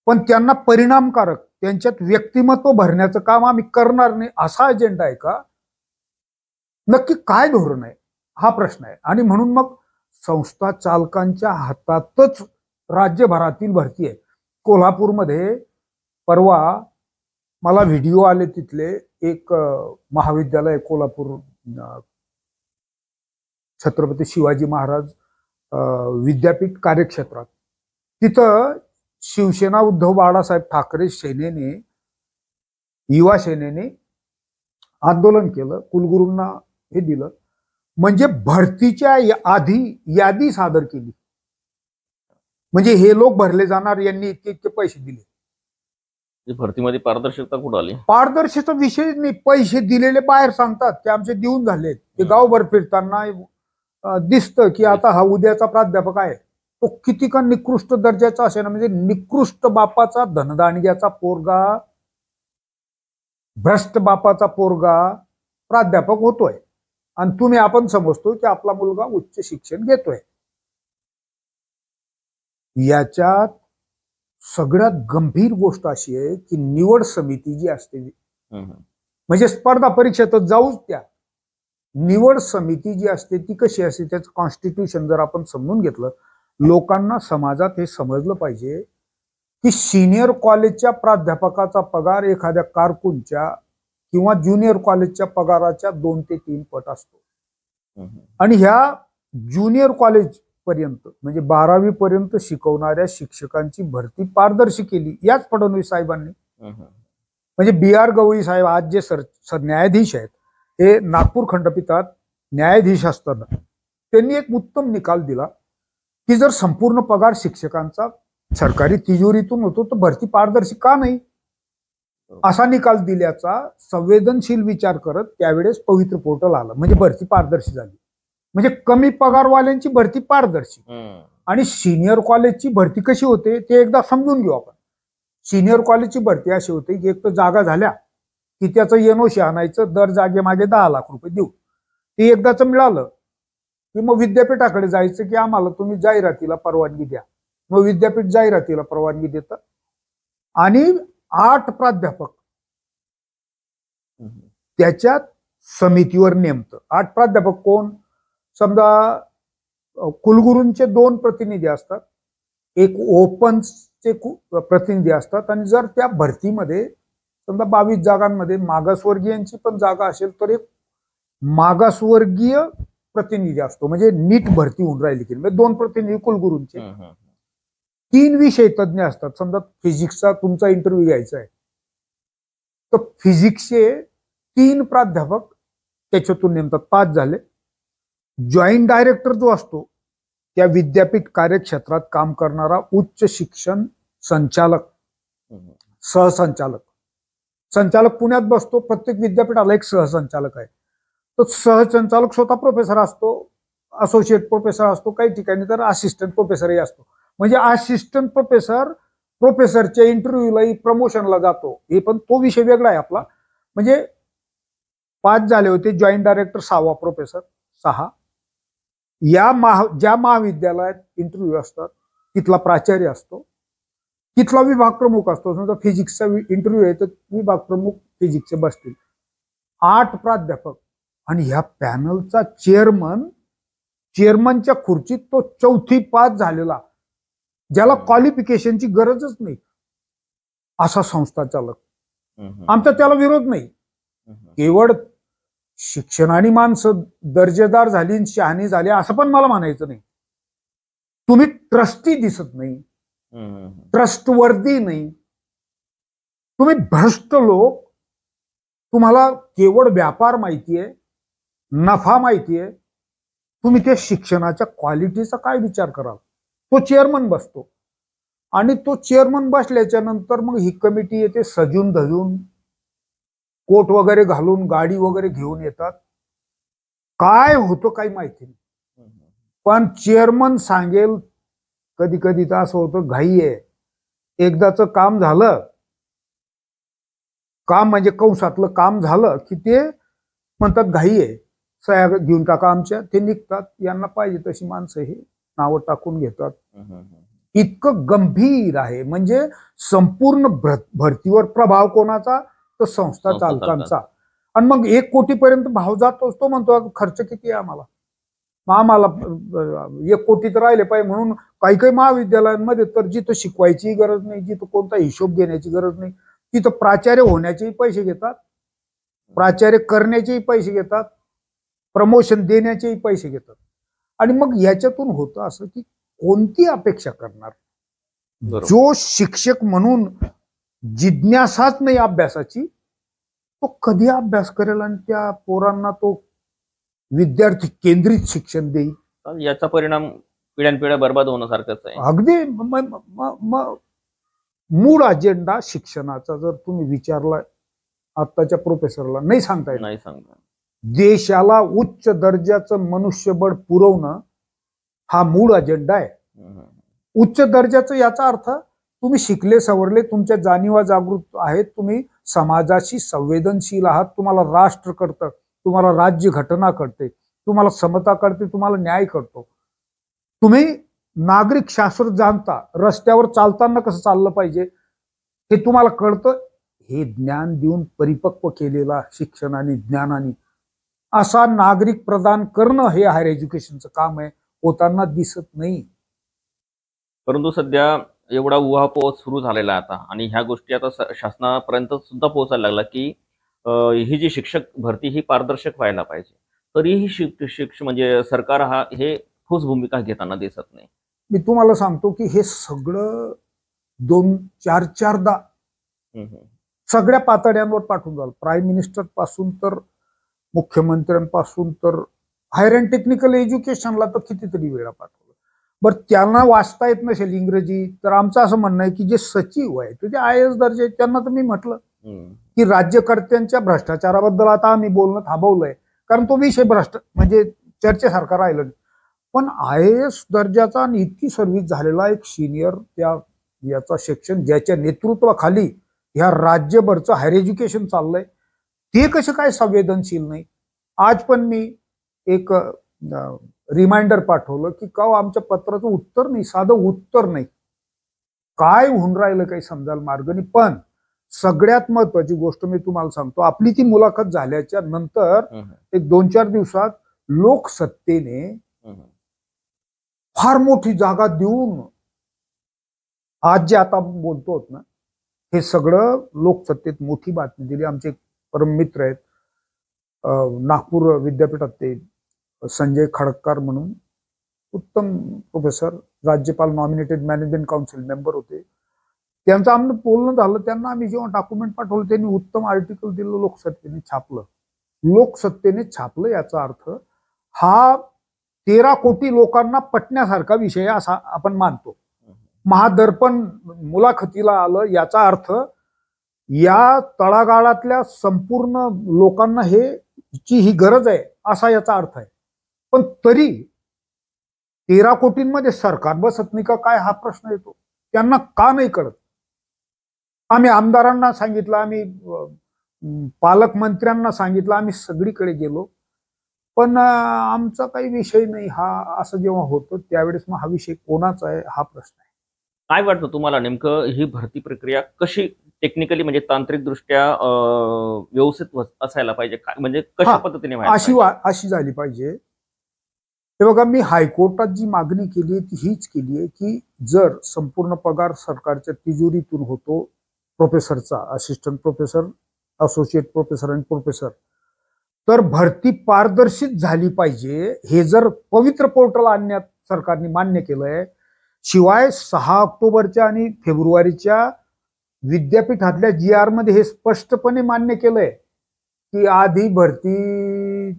[SPEAKER 2] पण त्यांना परिणामकारक, त्यांच्यात व्यक्तिमत्व भरण्याचं काम आम्ही करणार नाही असा अजेंडा आहे का? नक्की काय धोरण आहे हा प्रश्न आहे. आणि म्हणून मग संस्था चालकांच्या हातातच राज्यभरातील भरती आहे. कोल्हापूरमध्ये परवा मला व्हिडिओ आले, तिथले एक महाविद्यालय कोल्हापूर छत्रपती शिवाजी महाराज विद्यापीठ कार्यक्षेत्रात, तिथं शिवसेना उद्धव बाळासाहेब ठाकरे सेनेने, युवा सेनेने आंदोलन केलं, कुलगुरूंना हे दिलं. म्हणजे भरतीच्या आधी यादी सादर केली. म्हणजे हे लोक भरले जाणार, यांनी इतके इतके पैसे दिले.
[SPEAKER 1] भरतीमध्ये पारदर्शकता कुठं आली?
[SPEAKER 2] पारदर्शकता विषय नाही, पैसे दिलेले बाहेर सांगतात की आमचे देऊन झाले. ते गावभर फिरताना दिसतं की आता हा उद्याचा प्राध्यापक आहे, तो किती का निकृष्ट दर्जाचा असेल ना, म्हणजे निकृष्ट बापाचा, धनदांडग्याचा पोरगा, भ्रष्ट बापाचा पोरगा प्राध्यापक होतोय आणि आपण समजतो की आपला मुलगा उच्च शिक्षण घेतोय. याच्यात सगळ्यात गंभीर गोष्ट अशी आहे की निवड समिती जी असते, म्हणजे स्पर्धा परीक्षेत जाऊच त्या, निवड समिती जी असते ती कशी असते, त्याचं कॉन्स्टिट्यूशन जर आपण समजून घेतलं, लोकांना समाजात हे समजलं पाहिजे की सिनियर कॉलेजच्या प्राध्यापकाचा पगार एखाद्या कारकूनच्या किंवा ज्युनियर कॉलेजच्या पगाराच्या 2 ते 3 पट असतो. आणि ह्या ज्युनियर कॉलेज पर्यंत म्हणजे 12वी पर्यंत शिकवणाऱ्या शिक्षकांची भरती पारदर्शी केली याच फडणवीस साहेबांनी. म्हणजे BR गवई साहेब आज जे न्यायाधीश आहेत, हे नागपूर खंडपीठात न्यायाधीश असताना त्यांनी एक उत्तम निकाल दिला की जर संपूर्ण पगार शिक्षकांचा सरकारी तिजोरीतून होतो तर भरती पारदर्शी का नाही, असा निकाल दिल्याचा संवेदनशील विचार करत त्यावेळेस पवित्र पोर्टल आलं. म्हणजे भरती पारदर्शी झाली. म्हणजे कमी पगारवाल्यांची भरती पारदर्शी. आणि सिनियर कॉलेजची भरती कशी होते ते एकदा समजून घेऊ आपण. सिनियर कॉलेजची भरती अशी होते की एक तर जागा झाल्या की त्याचं NOC आणायचं, दर जागेमागे 10 लाख रुपये देऊ. ते एकदाच मिळालं की मग विद्यापीठाकडे जायचं की आम्हाला तुम्ही जाहिरातीला परवानगी द्या. मग विद्यापीठ जाहिरातीला परवानगी देतं आणि 8 प्राध्यापक त्याच्यात समितीवर नेमतं. 8 प्राध्यापक कोण? समजा कुलगुरूंचे 2 प्रतिनिधी असतात, एक ओपनचे प्रतिनिधी असतात, आणि जर त्या भरतीमध्ये समजा 22 जागांमध्ये मागासवर्गीयांची पण जागा असेल तर एक मागासवर्गीय प्रतिनिधी असतो. म्हणजे नीट भरती होऊन राहिली की 2 प्रतिनिधी कुलगुरूंचे. 3 विषय तज्ञ असतात. समजा फिजिक्सचा तुमचा इंटरव्ह्यू घ्यायचा आहे तर फिजिक्सचे 3 प्राध्यापक त्याच्यातून नेमतात, 5 झाले. जॉईंट डायरेक्टर जो असतो त्या विद्यापीठ कार्यक्षेत्रात काम करणारा उच्च शिक्षण संचालक, सहसंचालक. संचालक पुण्यात बसतो, प्रत्येक विद्यापीठाला एक सहसंचालक आहे. तर सहसंचालक स्वतः प्रोफेसर असतो, असोसिएट प्रोफेसर असतो, काही ठिकाणी तर असिस्टंट प्रोफेसरही असतो. म्हणजे असिस्टंट प्रोफेसर प्रोफेसरच्या इंटरव्ह्यूलाही प्रमोशनला जातो. हे पण तो विषय वेगळा आहे आपला. म्हणजे 5 झाले होते, जॉईंट डायरेक्टर 6वा प्रोफेसर 6. ज्या महाविद्यालयात इंटरव्ह्यू असतात तिथला प्राचार्य असतो, तिथला विभाग प्रमुख असतो. समजा फिजिक्सचा इंटरव्ह्यू आहे तर विभाग प्रमुख फिजिक्सचे बसतील, 8 प्राध्यापक, आणि ह्या पॅनलचा चेअरमनच्या खुर्चीत तो 4थी पास झालेला, ज्याला क्वालिफिकेशनची गरजच नाही, असा संस्था चालक. आमचा त्याला विरोध नाही. केवळ शिक्षणाने माणसं दर्जेदार झाली, शहाणी झाली असं पण मला म्हणायचं नाही. तुम्ही ट्रस्टी दिसत नाही, ट्रस्टवर्दी नाही, तुम्ही भ्रष्ट लोक. तुम्हाला केवळ व्यापार माहितीये, नफा माहितीये, तुम्ही त्या शिक्षणाच्या क्वालिटीचा काय विचार कराल? तो चेअरमन बसतो आणि तो चेअरमन बसल्याच्या नंतर मग ही कमिटी येते सजून धजून, कोट वगैरे घालून, गाडी वगैरे घेऊन येतात. काय होतं काही माहिती नाही, पण चेअरमन सांगेल. कधी कधी तर असं होतं, घाई आहे, एकदाच काम झालं, काम म्हणजे कंसातलं काम झालं की ते म्हणतात घाई आहे, सह्या घेऊन टाका आमच्या, ते निघतात. यांना पाहिजे तशी माणसं हे नावं टाकून घेतात. इतकं गंभीर आहे. म्हणजे संपूर्ण भरतीवर प्रभाव कोणाचा? तर संस्था चालकांचा. आणि मग 1 कोटीपर्यंत भाव जातोच. तो म्हणतो खर्च किती आहे आम्हाला, आम्हाला 1 कोटी तर राहिले पाहिजे. म्हणून काही काही महाविद्यालयांमध्ये तर जिथं शिकवायची गरज नाही, जिथं कोणता हिशोब घेण्याची गरज नाही, तिथं प्राचार्य होण्याचेही पैसे घेतात, प्राचार्य करण्याचेही पैसे घेतात, प्रमोशन देण्याचेही पैसे घेतात. आणि मग याच्यातून होतं असं की कोणती अपेक्षा करणार? जो शिक्षक म्हणून जिज्ञासाच नाही अभ्यासाची, तो कधी अभ्यास करेल आणि त्या पोरांना तो विद्यार्थी केंद्रित शिक्षण देईल?
[SPEAKER 1] याचा परिणाम पिढ्यानपिढ्या बर्बाद होण्यासारखाच आहे.
[SPEAKER 2] अगदी मूळ अजेंडा शिक्षणाचा जर तुम्ही विचारला आत्ताच्या प्रोफेसरला, नाही सांगता येत.
[SPEAKER 1] नाही सांगता.
[SPEAKER 2] देशाला उच्च दर्जाचं मनुष्यबळ पुरवणं हा मूळ अजेंडा आहे. उच्च दर्जाचं याचा अर्थ तुम्ही शिकले सवरले, तुमच्या जाणीवा जागृत आहेत, तुम्ही समाजाशी संवेदनशील आहात, तुम्हाला राष्ट्र कळतं, तुम्हाला राज्य घटना कळते, तुम्हाला समता कळते, तुम्हाला न्याय कळतो, तुम्ही नागरिक शास्त्र जाणता, रस्त्यावर चालताना कसं चाललं पाहिजे हे तुम्हाला कळतं. हे ज्ञान देऊन परिपक्व केलेला शिक्षणाने, ज्ञानाने असा नागरिक प्रदान करणं हे हायर एज्युकेशनचं काम आहे, होताना दिसत नाही.
[SPEAKER 1] परंतु सध्या एवढा उहापोह सुरू झालेला आता, आणि ह्या गोष्टी आता शासनापर्यंत सुद्धा पोहोचायला लागला की ही जी शिक्षक भरती ही पारदर्शक व्हायला पाहिजे. तरीही म्हणजे सरकार हे ठोस भूमिका घेताना दिसत नाही.
[SPEAKER 2] मी तुम्हाला सांगतो की हे सगळं 2-4दा सगळ्या पातळ्यांवर पाठवून झालं. प्राईम मिनिस्टर पासून तर मुख्यमंत्र्यांपासून तर हायर अँड टेक्निकल एज्युकेशनला तर कितीतरी वेळा पाठवलं. बरं, त्यांना वाचता येत नसेल इंग्रजी, तर आमचं असं म्हणणं आहे की जे सचिव आहे ते IAS दर्जे आहेत, त्यांना तर मी म्हटलं की राज्यकर्त्यांच्या भ्रष्टाचाराबद्दल आता आम्ही बोलणं थांबवलंय, कारण तो विषय म्हणजे चर्चेसारखा राहिला. पण IAS दर्जाचा आणि इतकी सर्व्हिस झालेला एक सिनियर याचा सेक्शन, ज्याच्या नेतृत्वाखाली ह्या राज्यभरचं हायर एज्युकेशन चाललंय, ते कसे काय संवेदनशील नाही? आज पण मी एक रिमाइंडर पाठवलं की का आमच्या पत्राचं उत्तर नाही, साधं उत्तर नाही, काय होऊन राहिलं काही समजायला मार्ग नाही. पण सगळ्यात महत्वाची गोष्ट मी तुम्हाला सांगतो, आपली ती मुलाखत झाल्याच्या नंतर एक 2-4 दिवसात लोकसत्तेने फार मोठी जागा देऊन, आज जे आता बोलतो ना, हे सगळं लोकसत्तेत मोठी बातमी दिली. आमचे परम मित्र आहेत नागपूर विद्यापीठात, ते संजय खडक्कार म्हणून उत्तम प्रोफेसर, राज्यपाल नॉमिनेटेड मॅनेजमेंट काउन्सिल मेंबर होते. त्यांचं आमचं बोलणं झालं. त्यांना आम्ही जेव्हा डॉक्युमेंट पाठवलं, त्यांनी उत्तम आर्टिकल दिलं, लोकसत्तेने छापलं. लोकसत्तेने छापलं याचा अर्थ हा 13 कोटी लोकांना पटण्यासारखा विषय असा आपण मानतो. महादर्पण मुलाखतीला आलं याचा अर्थ या तळागाळातल्या संपूर्ण लोकांना हे ची ही गरज आहे असा याचा अर्थ आहे. पण तरी 13 कोटींमध्ये सरकार बसत नाही का काय हा प्रश्न येतो. त्यांना का नाही कळत. आम्ही आमदारांना सांगितलं, आम्ही पालकमंत्र्यांना सांगितलं, आम्ही सगळीकडे गेलो, पण आमचा काही विषय नाही हा, असं जेव्हा होतं त्यावेळेस मग हा विषय कोणाचा आहे हा प्रश्न आहे.
[SPEAKER 1] काय वाटतं तुम्हाला नेमकं ही भरती प्रक्रिया कशी टेक्निकली म्हणजे तांत्रिकदृष्ट्या व्यवस्थित असायला पाहिजे, म्हणजे कशा पद्धतीने
[SPEAKER 2] अशी झाली पाहिजे. हे बघा, मी हायकोर्टात जी मागणी केली आहे ती हीच केली आहे की जर संपूर्ण पगार सरकारच्या तिजोरीतून होतो प्रोफेसरचा, असिस्टंट प्रोफेसर, असोसिएट प्रोफेसर आणि प्रोफेसर, तर भरती पारदर्शित झाली पाहिजे. हे जर पवित्र पोर्टल आणण्यात सरकारने मान्य केलंय. शिवाय 6 ऑक्टोबरच्या आणि फेब्रुवारीच्या विद्यापीठातल्या GR मध्ये हे स्पष्टपणे मान्य केलंय की आधी भरती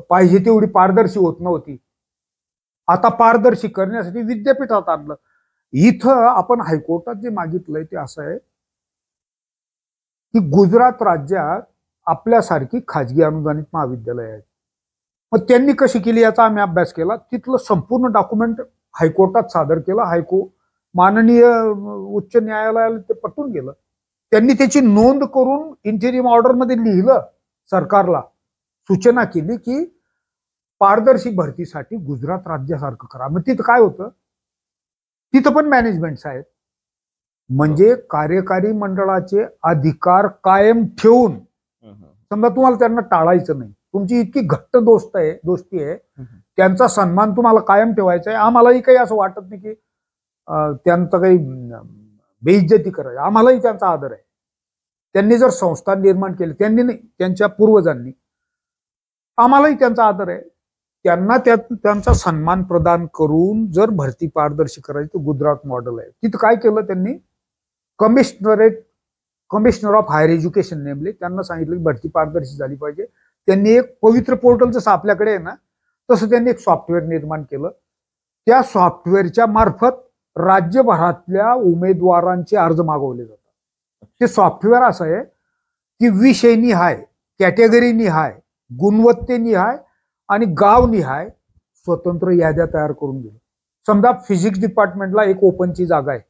[SPEAKER 2] पाहिजे तेवढी पारदर्शी होत नव्हती, आता पारदर्शी करण्यासाठी विद्यापीठात आणलं. इथं आपण हायकोर्टात जे मागितलंय ते असं आहे की गुजरात राज्यात आपल्यासारखी खाजगी अनुदानित महाविद्यालय आहेत. मग त्यांनी कशी केली याचा आम्ही अभ्यास केला. तिथलं संपूर्ण डॉक्युमेंट हायकोर्टात सादर केलं. माननीय उच्च न्यायालयाला ते पटून गेलं. त्यांनी त्याची नोंद करून इंटेरियम ऑर्डरमध्ये लिहिलं, सरकारला सूचना केली की पारदर्शी भरतीसाठी गुजरात राज्यासारखं करा. मग तिथं काय होतं, तिथं पण मॅनेजमेंट्स आहेत. म्हणजे कार्यकारी मंडळाचे अधिकार कायम ठेवून, समजा तुम्हाला त्यांना टाळायचं नाही, तुमची इतकी घट्ट दोस्ती आहे, त्यांचा सन्मान तुम्हाला कायम ठेवायचा आहे. आम्हालाही काही असं वाटत नाही की त्यांचं काही बेइज्जती करायची, आम्हालाही त्यांचा आदर आहे. त्यांनी जर संस्था निर्माण केली, त्यांनी नाही, त्यांच्या पूर्वजांनी, आम्हालाही त्यांचा आदर आहे. त्यांना त्यांचा सन्मान प्रदान करून जर भरती पारदर्शी करायची तर गुजरात मॉडेल आहे. तिथं काय केलं त्यांनी, कमिशनर ऑफ हायर एज्युकेशन नेमले, त्यांना सांगितलं की भरती पारदर्शी झाली पाहिजे. त्यांनी एक पवित्र पोर्टल जसं आपल्याकडे आहे ना तसं त्यांनी एक सॉफ्टवेअर निर्माण केलं. त्या सॉफ्टवेअरच्या मार्फत राज्यभरातल्या उमेदवारांचे अर्ज मागवले जातात. ते सॉफ्टवेअर असं आहे की विषयनिहाय, कॅटेगरीनिहाय, गुणवत्तेनिहाय आणि गावनिहाय स्वतंत्र याद्या तयार करून दिल्या. समजा फिजिक्स डिपार्टमेंटला एक ओपनची जागा आहे,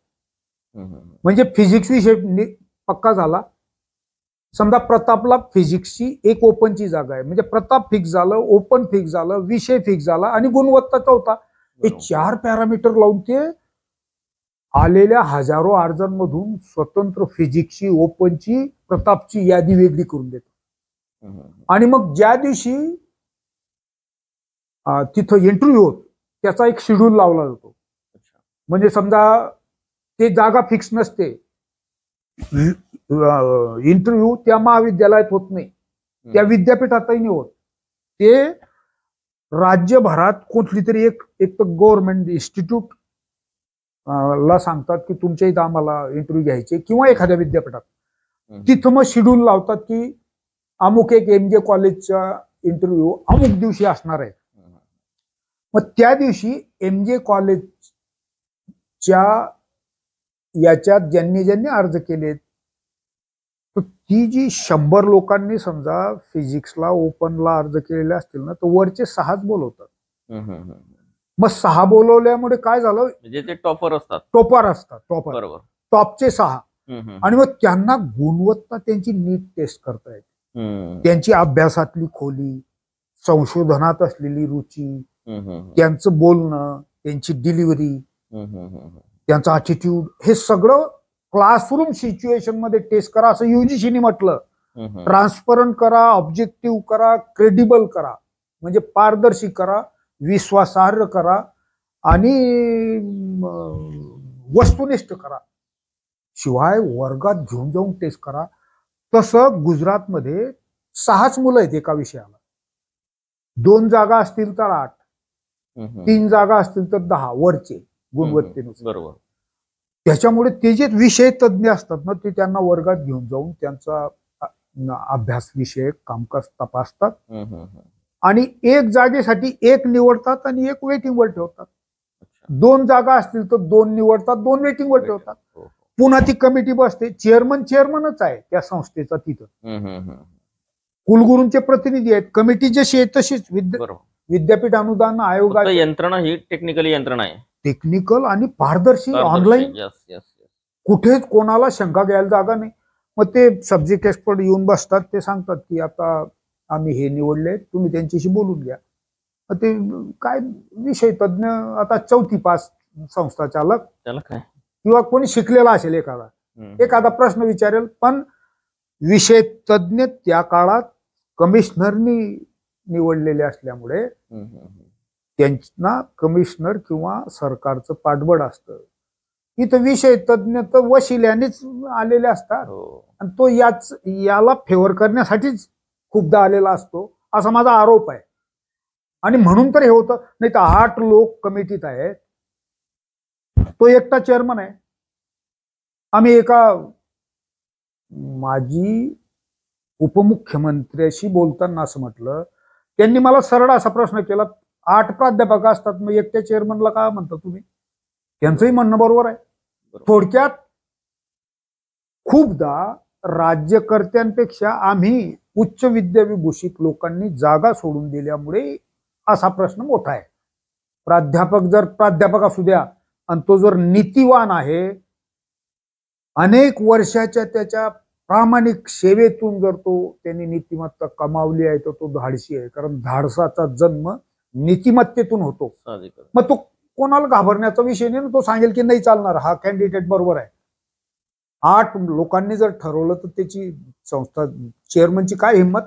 [SPEAKER 2] म्हणजे फिजिक्स विषय पक्का झाला. समजा प्रतापला फिजिक्सची एक ओपनची जागा आहे, म्हणजे प्रताप फिक्स झालं, ओपन फिक्स झालं, विषय फिक्स झाला आणि गुणवत्ता चौथा. हे 4 पॅरामीटर लावून ते आलेल्या हजारो अर्जांमधून स्वतंत्र फिजिक्सची, ओपनची, प्रतापची यादी वेगळी करून देतो. आणि मग ज्या दिवशी तिथं इंटरव्ह्यू होत त्याचा एक शेड्यूल लावला जातो. म्हणजे समजा ते जागा फिक्स नसते, इंटरव्ह्यू त्या महाविद्यालयात होत नाही, त्या विद्यापीठातही नाही होत, ते राज्यभरात कुठली तरी एक तर गव्हर्नमेंट इन्स्टिट्यूट ला सांगतात की तुमच्या इथं आम्हाला इंटरव्ह्यू घ्यायचे, किंवा एखाद्या विद्यापीठात तिथं मग शेड्यूल लावतात की अमुक एक MJ कॉलेजचा इंटरव्ह्यू अमुक दिवशी असणार आहे. मग त्या दिवशी MJ कॉलेजच्या याच्यात ज्यांनी अर्ज केलेत, तर ती जी 100 लोकांनी समजा फिजिक्सला ओपनला अर्ज केलेले असतील ना, तर वरचे 6च बोलवतात. मग 6 बोलवल्यामुळे काय झालं,
[SPEAKER 1] म्हणजे ते टॉपर असतात,
[SPEAKER 2] बरोबर, टॉपचे 6. आणि मग त्यांना गुणवत्ता त्यांची नीट टेस्ट करता येते. त्यांची अभ्यासातली खोली, संशोधनात असलेली रुची, त्यांचं बोलणं, त्यांची डिलिव्हरी, त्यांचा ॲटिट्यूड, हे सगळं क्लासरूम सिच्युएशन मध्ये टेस्ट करा असं UGCने म्हटलं. ट्रान्सपरंट करा, ऑब्जेक्टिव्ह करा, क्रेडिबल करा, म्हणजे पारदर्शी करा, विश्वासार्ह करा आणि वस्तुनिष्ठ करा. शिवाय वर्गात घेऊन जाऊन टेस्ट करा. तसं गुजरातमध्ये 6च मुलं आहेत एका विषयाला. 2 जागा असतील तर 8, 3 जागा असतील तर 10 वरचे गुणवत्तेनुसार.
[SPEAKER 1] बरोबर.
[SPEAKER 2] त्याच्यामुळे ते जे विषय तज्ञ असतात ना, ते त्यांना वर्गात घेऊन जाऊन त्यांचा अभ्यास विषयक कामकाज तपासतात आणि एक जागेसाठी 1 निवडतात आणि 1 वेटिंगवर ठेवतात. 2 जागा असतील तर 2 निवडतात, 2 वेटिंगवर ठेवतात. पुन्हा ती कमिटी बसते, चेअरमनच आहे त्या संस्थेचा तिथं. कुलगुरूंचे प्रतिनिधी आहेत, कमिटी जशी आहे तशीच
[SPEAKER 1] बरोबर.
[SPEAKER 2] विद्यापीठ अनुदान
[SPEAKER 1] फक्त
[SPEAKER 2] आयोगाची
[SPEAKER 1] यंत्रणा ही टेक्निकली यंत्रणा आहे.
[SPEAKER 2] टेक्निकल आणि पारदर्शी ऑनलाईन,
[SPEAKER 1] यस यस यस.
[SPEAKER 2] कुठेच कोणाला शंका घ्यायला जागा नाही. मग ते सब्जेक्ट एक्सपर्ट येऊन बसतात, ते सांगतात की आता आम्ही हे निवडले, तुम्ही त्यांच्याशी बोलून घ्या. मग ते काय विषय तज्ञ, आता 4थी पास संस्था चालक
[SPEAKER 1] त्याला काय
[SPEAKER 2] किंवा कोणी शिकलेला असेल एखादा प्रश्न विचारेल, पण विषय तज्ञ त्या काळात कमिशनरनी निवडलेले असल्यामुळे त्यांना कमिशनर किंवा सरकारचं पाठबळ असतं. इथं विषय तज्ञ तर वशिल्यानेच आलेले असतात, आणि तो याला फेवर करण्यासाठीच खूपदा आलेला असतो, असा माझा आरोप आहे. आणि म्हणून तर हे होतं. नाही तर 8 लोक कमिटीत आहेत, तो एकटा चेअरमन आहे. आम्ही एका माजी उपमुख्यमंत्र्याशी बोलताना असं म्हटलं, त्यांनी मला सरळ असा प्रश्न केला, 8 प्राध्यापक असतात, मग एकट्या चेअरमनला का म्हणता तुम्ही? त्यांचंही म्हणणं बरोबर आहे. थोडक्यात खूपदा राज्यकर्त्यांपेक्षा आम्ही उच्च विद्याविभूषित लोकांनी जागा सोडून दिल्यामुळे असा प्रश्न मोठा आहे. प्राध्यापक जर प्राध्यापक असू द्या, आणि तो जर नीतिवान आहे, अनेक वर्षाच्या त्याच्या प्रामाणिक सेवेतून जर त्यांनी नीतिमत्ता कमावली आहे, तर तो धाडसी आहे. कारण धाडसाचा जन्म नीतिमत्तेतून होतो. मग तो कोणाला घाबरण्याचा विषय नाही ना. तो सांगेल की नाही चालणार, हा कॅन्डिडेट बरोबर आहे. 8 लोकांनी जर ठरवलं तर त्याची संस्था चेअरमनची काय हिंमत.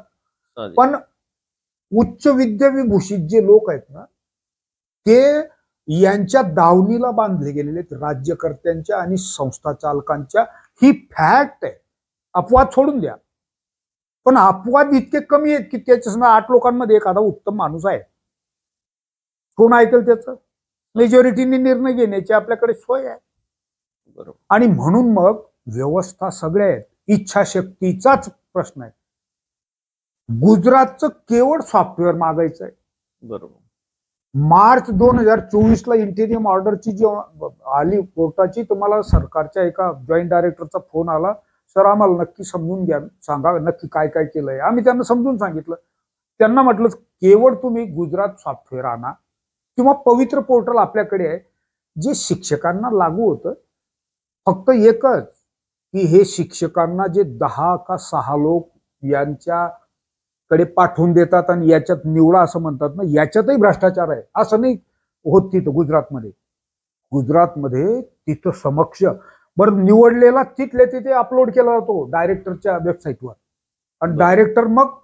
[SPEAKER 2] पण उच्च विद्याविभूषित जे लोक आहेत ना, ते यांच्या दावणीला बांधले गेलेले आहेत, राज्यकर्त्यांच्या आणि संस्था चालकांच्या. ही फॅक्ट आहे. अपवाद सोडून द्या, पण अपवाद इतके कमी आहेत की त्याच्या 8 लोकांमध्ये एखादा उत्तम माणूस आहे. कोण ऐकेल त्याचं? मेजॉरिटीने निर्णय घेण्याची आपल्याकडे सोय आहे.
[SPEAKER 1] बरोबर.
[SPEAKER 2] आणि म्हणून मग व्यवस्था सगळ्या आहेत, इच्छाशक्तीचाच प्रश्न आहे. गुजरातचं केवळ सॉफ्टवेअर मागायचं आहे.
[SPEAKER 1] बरोबर.
[SPEAKER 2] मार्च 2024ला इंटेरियम ऑर्डरची जी आली कोर्टाची, तुम्हाला सरकारच्या एका जॉईंट डायरेक्टरचा फोन आला, सर आम्हाला नक्की समजून घ्या, सांगा नक्की काय काय केलंय. आम्ही त्यांना समजून सांगितलं. त्यांना म्हटलं केवळ तुम्ही गुजरात सॉफ्टवेअर आणा, किंवा पवित्र पोर्टल आपल्याकडे आहे जे शिक्षकांना लागू होतं. फक्त एकच की हे शिक्षकांना जे 10 का 6 लोक यांच्याकडे पाठवून देतात आणि याच्यात निवडा असं म्हणतात ना, याच्यातही भ्रष्टाचार आहे. असं नाही होत तिथं गुजरातमध्ये तिथं समक्ष बरं निवडलेला तिथले तिथे अपलोड केला जातो डायरेक्टरच्या वेबसाईटवर, आणि डायरेक्टर मग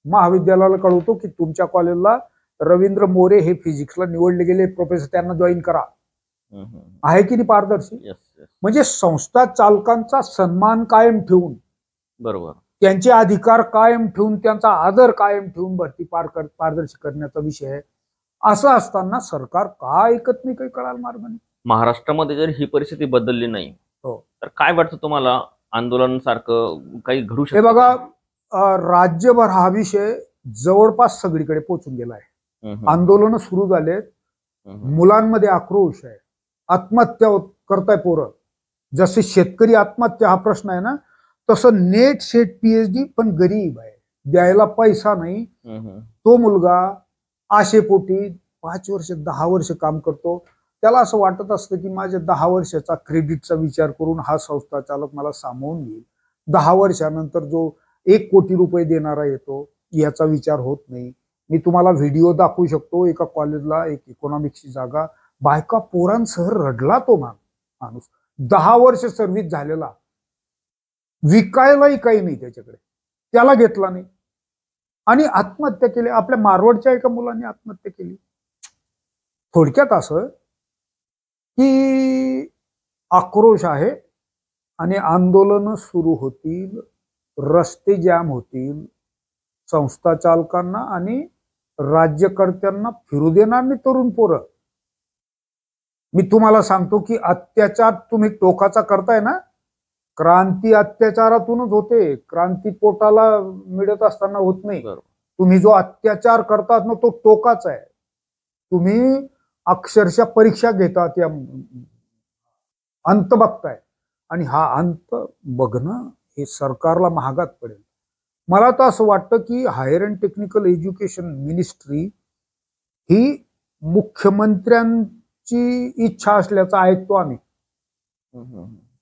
[SPEAKER 2] महाविद्यालयाला कळवतो की तुमच्या कॉलेजला रवींद्र मोरे हे फिजिक्सला निवडले गेले प्रोफेसर, त्यांना जॉईन करा. आहे की नाही पारदर्शी? म्हणजे संस्था चालकांचा सन्मान कायम ठेवून,
[SPEAKER 1] बरोबर,
[SPEAKER 2] त्यांचे अधिकार कायम ठेवून, त्यांचा आदर कायम ठेवून भरती पारदर्शी करण्याचा विषय आहे. असं असताना सरकार का ऐकत नाही, काही कळायला मार्ग नाही.
[SPEAKER 1] महाराष्ट्रामध्ये जर ही परिस्थिती बदलली नाही तर काय वाटतं तुम्हाला, आंदोलन सारखं काही घडू शकतं?
[SPEAKER 2] हे बघा, राज्यभर हा विषय जवळपास सगळीकडे पोहोचून गेला आहे. आंदोलन सुरू झालेत, मुलांमध्ये आक्रोश आहे, आत्महत्या करताय पोरं. जसे शेतकरी आत्महत्या हा प्रश्न आहे ना, तसं नेट सेट PhD पण गरीब आहे, द्यायला पैसा नाही. तो मुलगा आशेपोटी 5 वर्ष 10 वर्ष काम करतो. त्याला असं वाटत असतं की माझ्या 10 वर्षाचा क्रेडिटचा विचार करून हा संस्था चालक मला सामावून घेईल. 10 वर्षानंतर जो 1 कोटी रुपये देणारा येतो याचा विचार होत नाही. मी तुम्हाला व्हिडिओ दाखवू शकतो. एका कॉलेजला एक इकॉनॉमिक्सची जागा, बायका पोरांसह रडला तो माणूस. 10 वर्ष सर्व्हिस झालेला, विकायलाही काही नाही त्याच्याकडे, त्याला घेतला नाही आणि आत्महत्या केली. आपल्या मारवाडच्या एका मुलाने आत्महत्या केली. थोडक्यात असं की आक्रोश आहे आणि आंदोलन सुरू होतील, रस्ते जाम होतील, संस्था चालकांना आणि राज्यकर्त्यांना फिरू देणार नाही तरुण पोरं. मी तुम्हाला सांगतो की अत्याचार तुम्ही टोकाचा करताय ना, क्रांती अत्याचारातूनच होते. क्रांती पोटाला मिळत असताना होत नाही. तुम्ही जो अत्याचार करतात ना, तो टोकाचा आहे. तुम्ही अक्षरशः परीक्षा घेतात, या अंत बघताय, आणि हा अंत बघणं हे सरकारला महागात पडेल. मला तर असं वाटतं की higher and technical education ministry ही मुख्यमंत्र्यांची इच्छा असल्याचा ऐकतो आम्ही.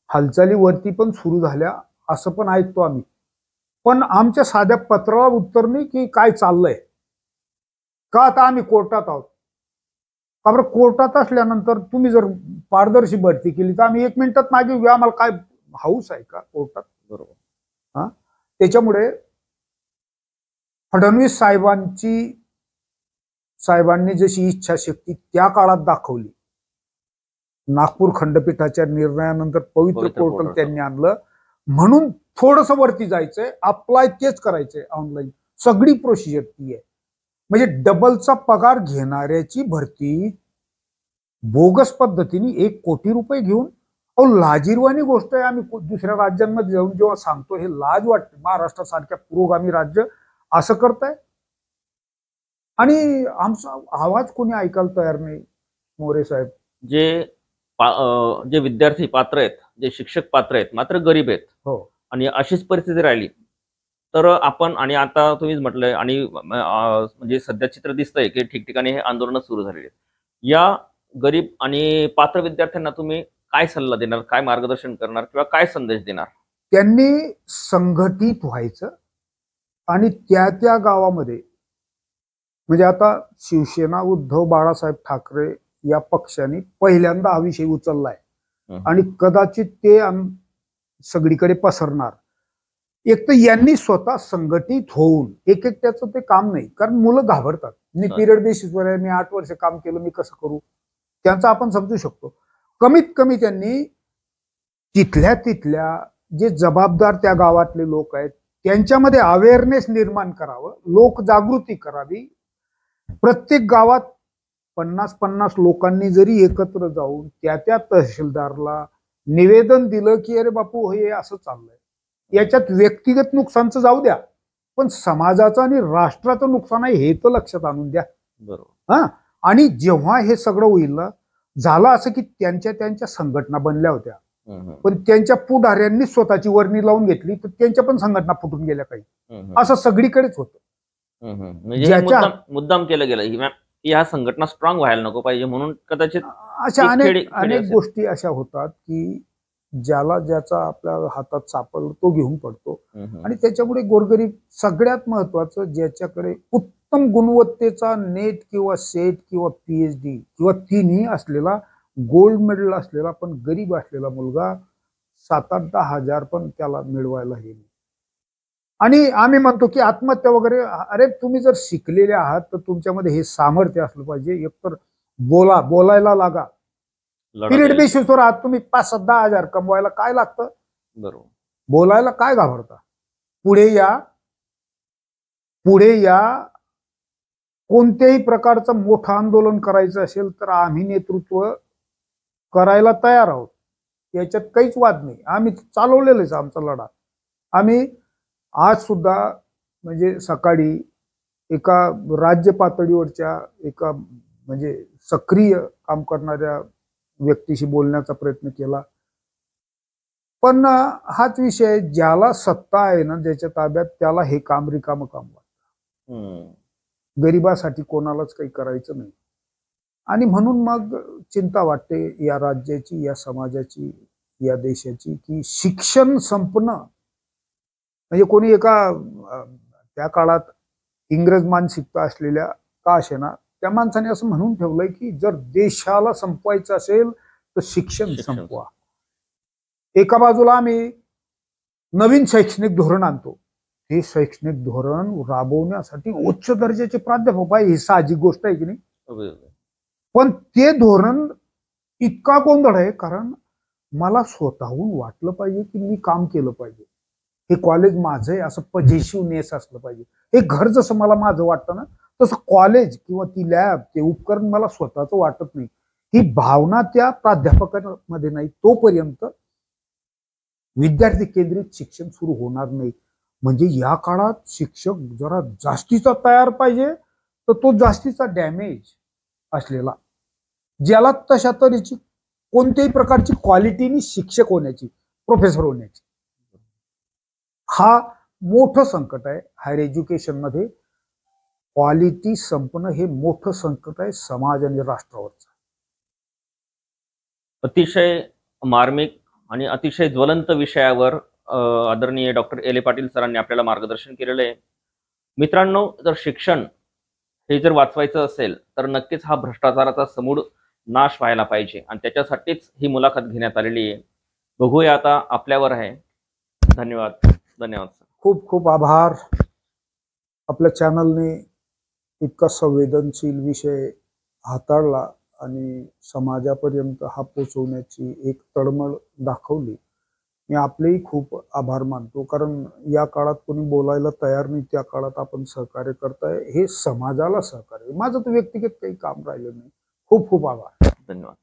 [SPEAKER 2] हालचाली वरती पण सुरू झाल्या असं पण ऐकतो आम्ही. पण आमच्या साध्या पत्राला उत्तर नाही की काय चाललंय का. आता आम्ही कोर्टात आहोत का बरं. कोर्टात असल्यानंतर तुम्ही जर पारदर्शी भरती केली तर आम्ही 1 मिनिटात मागे घेऊ. आम्हाला काय हाऊस आहे का कोर्टात.
[SPEAKER 1] बरोबर.
[SPEAKER 2] हा, त्याच्यामुळे फडणवीस साहेबांनी जशी इच्छाशक्ती त्या काळात दाखवली, नागपूर खंडपीठाच्या निर्णयानंतर पवित्र पोर्टल त्यांनी आणलं म्हणून थोडंसं वरती जायचंय, अप्लाय तेच करायचंय ऑनलाईन. सगळी प्रोसिजर ती आहे. म्हणजे डबलचा पगार घेणाऱ्याची भरती बोगस पद्धतीने 1 कोटी रुपये घेऊन, लाजिरवाणी गोष्ट आहे. आम्ही दुसऱ्या राज्यांमध्ये जाऊन जेव्हा सांगतो हे लाज वाटते. महाराष्ट्रासारख्या पुरोगामी राज्य असं करताय आणि आमचा आवाज कोणी ऐकायला तयार नाही. मोरे साहेब,
[SPEAKER 1] जे विद्यार्थी पात्र आहेत, जे शिक्षक पात्र आहेत, मात्र गरीब आहेत,
[SPEAKER 2] हो,
[SPEAKER 1] आणि अशीच परिस्थिती राहिली तर आपण, आणि आता तुम्हीच म्हटलंय आणि म्हणजे सध्या चित्र दिसतंय की ठिकठिकाणी हे आंदोलन सुरू झालेले आहेत. या गरीब आणि पात्र विद्यार्थ्यांना तुम्ही काय सल्ला देणार, काय मार्गदर्शन करणार किंवा काय संदेश देणार?
[SPEAKER 2] त्यांनी संघटित व्हायचं आणि त्या गावामध्ये, म्हणजे आता शिवसेना उद्धव बाळासाहेब ठाकरे या पक्षाने पहिल्यांदा हा विषय उचललाय आणि कदाचित ते सगळीकडे पसरणार. एक तर यांनी स्वतः संघटित होऊन, एकट्याचं ते काम नाही, कारण मुलं घाबरतात. मी पिरियड बेसिसवर आहे, मी 8 वर्ष काम केलं, मी कसं करू, त्यांचं आपण समजू शकतो. कमीत कमी त्यांनी तिथल्या जे जबाबदार त्या गावातले लोक आहेत त्यांच्यामध्ये अवेअरनेस निर्माण करावं, लोक जागृती करावी. प्रत्येक गावात 50-50 लोकांनी जरी एकत्र जाऊन त्या तहसीलदारला निवेदन दिलं की अरे बापू हे असं चाललंय, याच्यात व्यक्तिगत नुकसानचं जाऊ द्या, पण समाजाचं आणि राष्ट्राचं नुकसान आहे हे तर लक्षात आणून द्या.
[SPEAKER 1] बरोबर.
[SPEAKER 2] हा, आणि जेव्हा हे सगळं होईल ना, झालं असं की त्यांच्या संघटना बनल्या होत्या, पण त्यांच्या पुढाऱ्यांनी स्वतःची वर्णी लावून घेतली तर त्यांच्या पण संघटना फुटून गेल्या काही. असं सगळीकडेच होतं.
[SPEAKER 1] मुद्दाम केलं गेलं ह्या संघटना स्ट्रॉंग व्हायला नको पाहिजे म्हणून कदाचित
[SPEAKER 2] अशा अनेक गोष्टी अशा होतात की ज्याचा आपल्या हातात सापडतो तो घेऊन पडतो. आणि त्याच्यामुळे गोरगरीब, सगळ्यात महत्वाचं ज्याच्याकडे उत्तम गुणवत्तेचा नेट किंवा सेट किंवा PhD किंवा तिन्ही असलेला, गोल्ड मेडल असलेला पण गरीब असलेला मुलगा 7-8-10 हजार पण त्याला मिळवायला हे. आणि आम्ही म्हणतो की आत्महत्या वगैरे, अरे तुम्ही जर शिकलेले आहात तर तुमच्यामध्ये हे सामर्थ्य असलं पाहिजे. एकतर बोलायला लागा. पिरियड बेसिसवर आहात तुम्ही, 5-10 हजार कमवायला काय लागतं.
[SPEAKER 1] बरोबर.
[SPEAKER 2] बोलायला काय घाबरता. पुढे या. कोणत्याही प्रकारचं मोठं आंदोलन करायचं असेल तर आम्ही नेतृत्व करायला तयार आहोत, याच्यात काहीच वाद नाही. आम्ही चालवलेलंच आमचा लढा. आम्ही आज सुद्धा म्हणजे सकाळी एका राज्य पातळीवरच्या एका म्हणजे सक्रिय काम करणाऱ्या व्यक्तीशी बोलण्याचा प्रयत्न केला, पण हाच विषय, ज्याला सत्ता आहे ना ज्याच्या ताब्यात, त्याला हे काम रिकामं काम वाटतं. गरिबासाठी कोणालाच काही करायचं नाही. आणि म्हणून मग चिंता वाटते या राज्याची, या समाजाची, या देशाची, की शिक्षण संपणं म्हणजे कोणी त्या काळात इंग्रज मानसिकता असलेल्या का असेना त्या माणसाने असं म्हणून ठेवलंय की जर देशाला संपवायचं असेल तर शिक्षण संपवा. एका बाजूला आम्ही नवीन शैक्षणिक धोरण आणतो, हे शैक्षणिक धोरण राबवण्यासाठी उच्च दर्जाचे प्राध्यापक पाहिजे, ही साहजिक गोष्ट आहे की नाही. पण ते धोरण इतका गोंधळ आहे कारण मला स्वतःहून वाटलं पाहिजे की मी काम केलं पाहिजे, हे कॉलेज माझं आहे असं पजेशिव्हनेस असलं पाहिजे. हे घर जसं मला माझं वाटतं ना तसं कॉलेज किंवा ती लॅब, ते उपकरण मला स्वतःचं वाटत नाही. ही भावना त्या प्राध्यापकांमध्ये नाही तोपर्यंत विद्यार्थी केंद्रित शिक्षण सुरू होणार नाही. म्हणजे या काळात शिक्षक जरा जास्तीचा तयार पाहिजे, तर तो जास्तीचा डॅमेज असलेला, ज्याला तशा तऱ्हेची कोणत्याही प्रकारची क्वालिटीनी शिक्षक होण्याची, प्रोफेसर होण्याची, हा मोठं संकट आहे हायर एज्युकेशन मध्ये. क्वालिटी संपणं हे मोठं संकट आहे समाज आणि राष्ट्रावरचं.
[SPEAKER 1] अतिशय मार्मिक आणि अतिशय ज्वलंत विषयावर आदरणीय डॉक्टर एल ए पाटील सरांनी आपल्याला मार्गदर्शन केलेलं आहे. मित्रांनो, जर शिक्षण हे जर वाचवायचं असेल तर नक्कीच हा भ्रष्टाचाराचा समूळ नाश व्हायला पाहिजे आणि त्याच्यासाठीच ही मुलाखत घेण्यात आलेली आहे. बघूया आता आपल्यावर आहे. धन्यवाद. धन्यवाद सर.
[SPEAKER 2] खूप खूप आभार. आपल्या चॅनलने इतका संवेदनशील विषय हाताळला आणि समाजापर्यंत हा पोचवण्याची एक तळमळ दाखवली. मी आपलेही खूप आभार मानतो, कारण या काळात कोणी बोलायला तयार नाही, त्या काळात आपण सहकार्य करताय. हे समाजाला सहकार्य, माझं तर व्यक्तिगत काही काम राहिलं नाही. खूप खूप आभार.
[SPEAKER 1] धन्यवाद.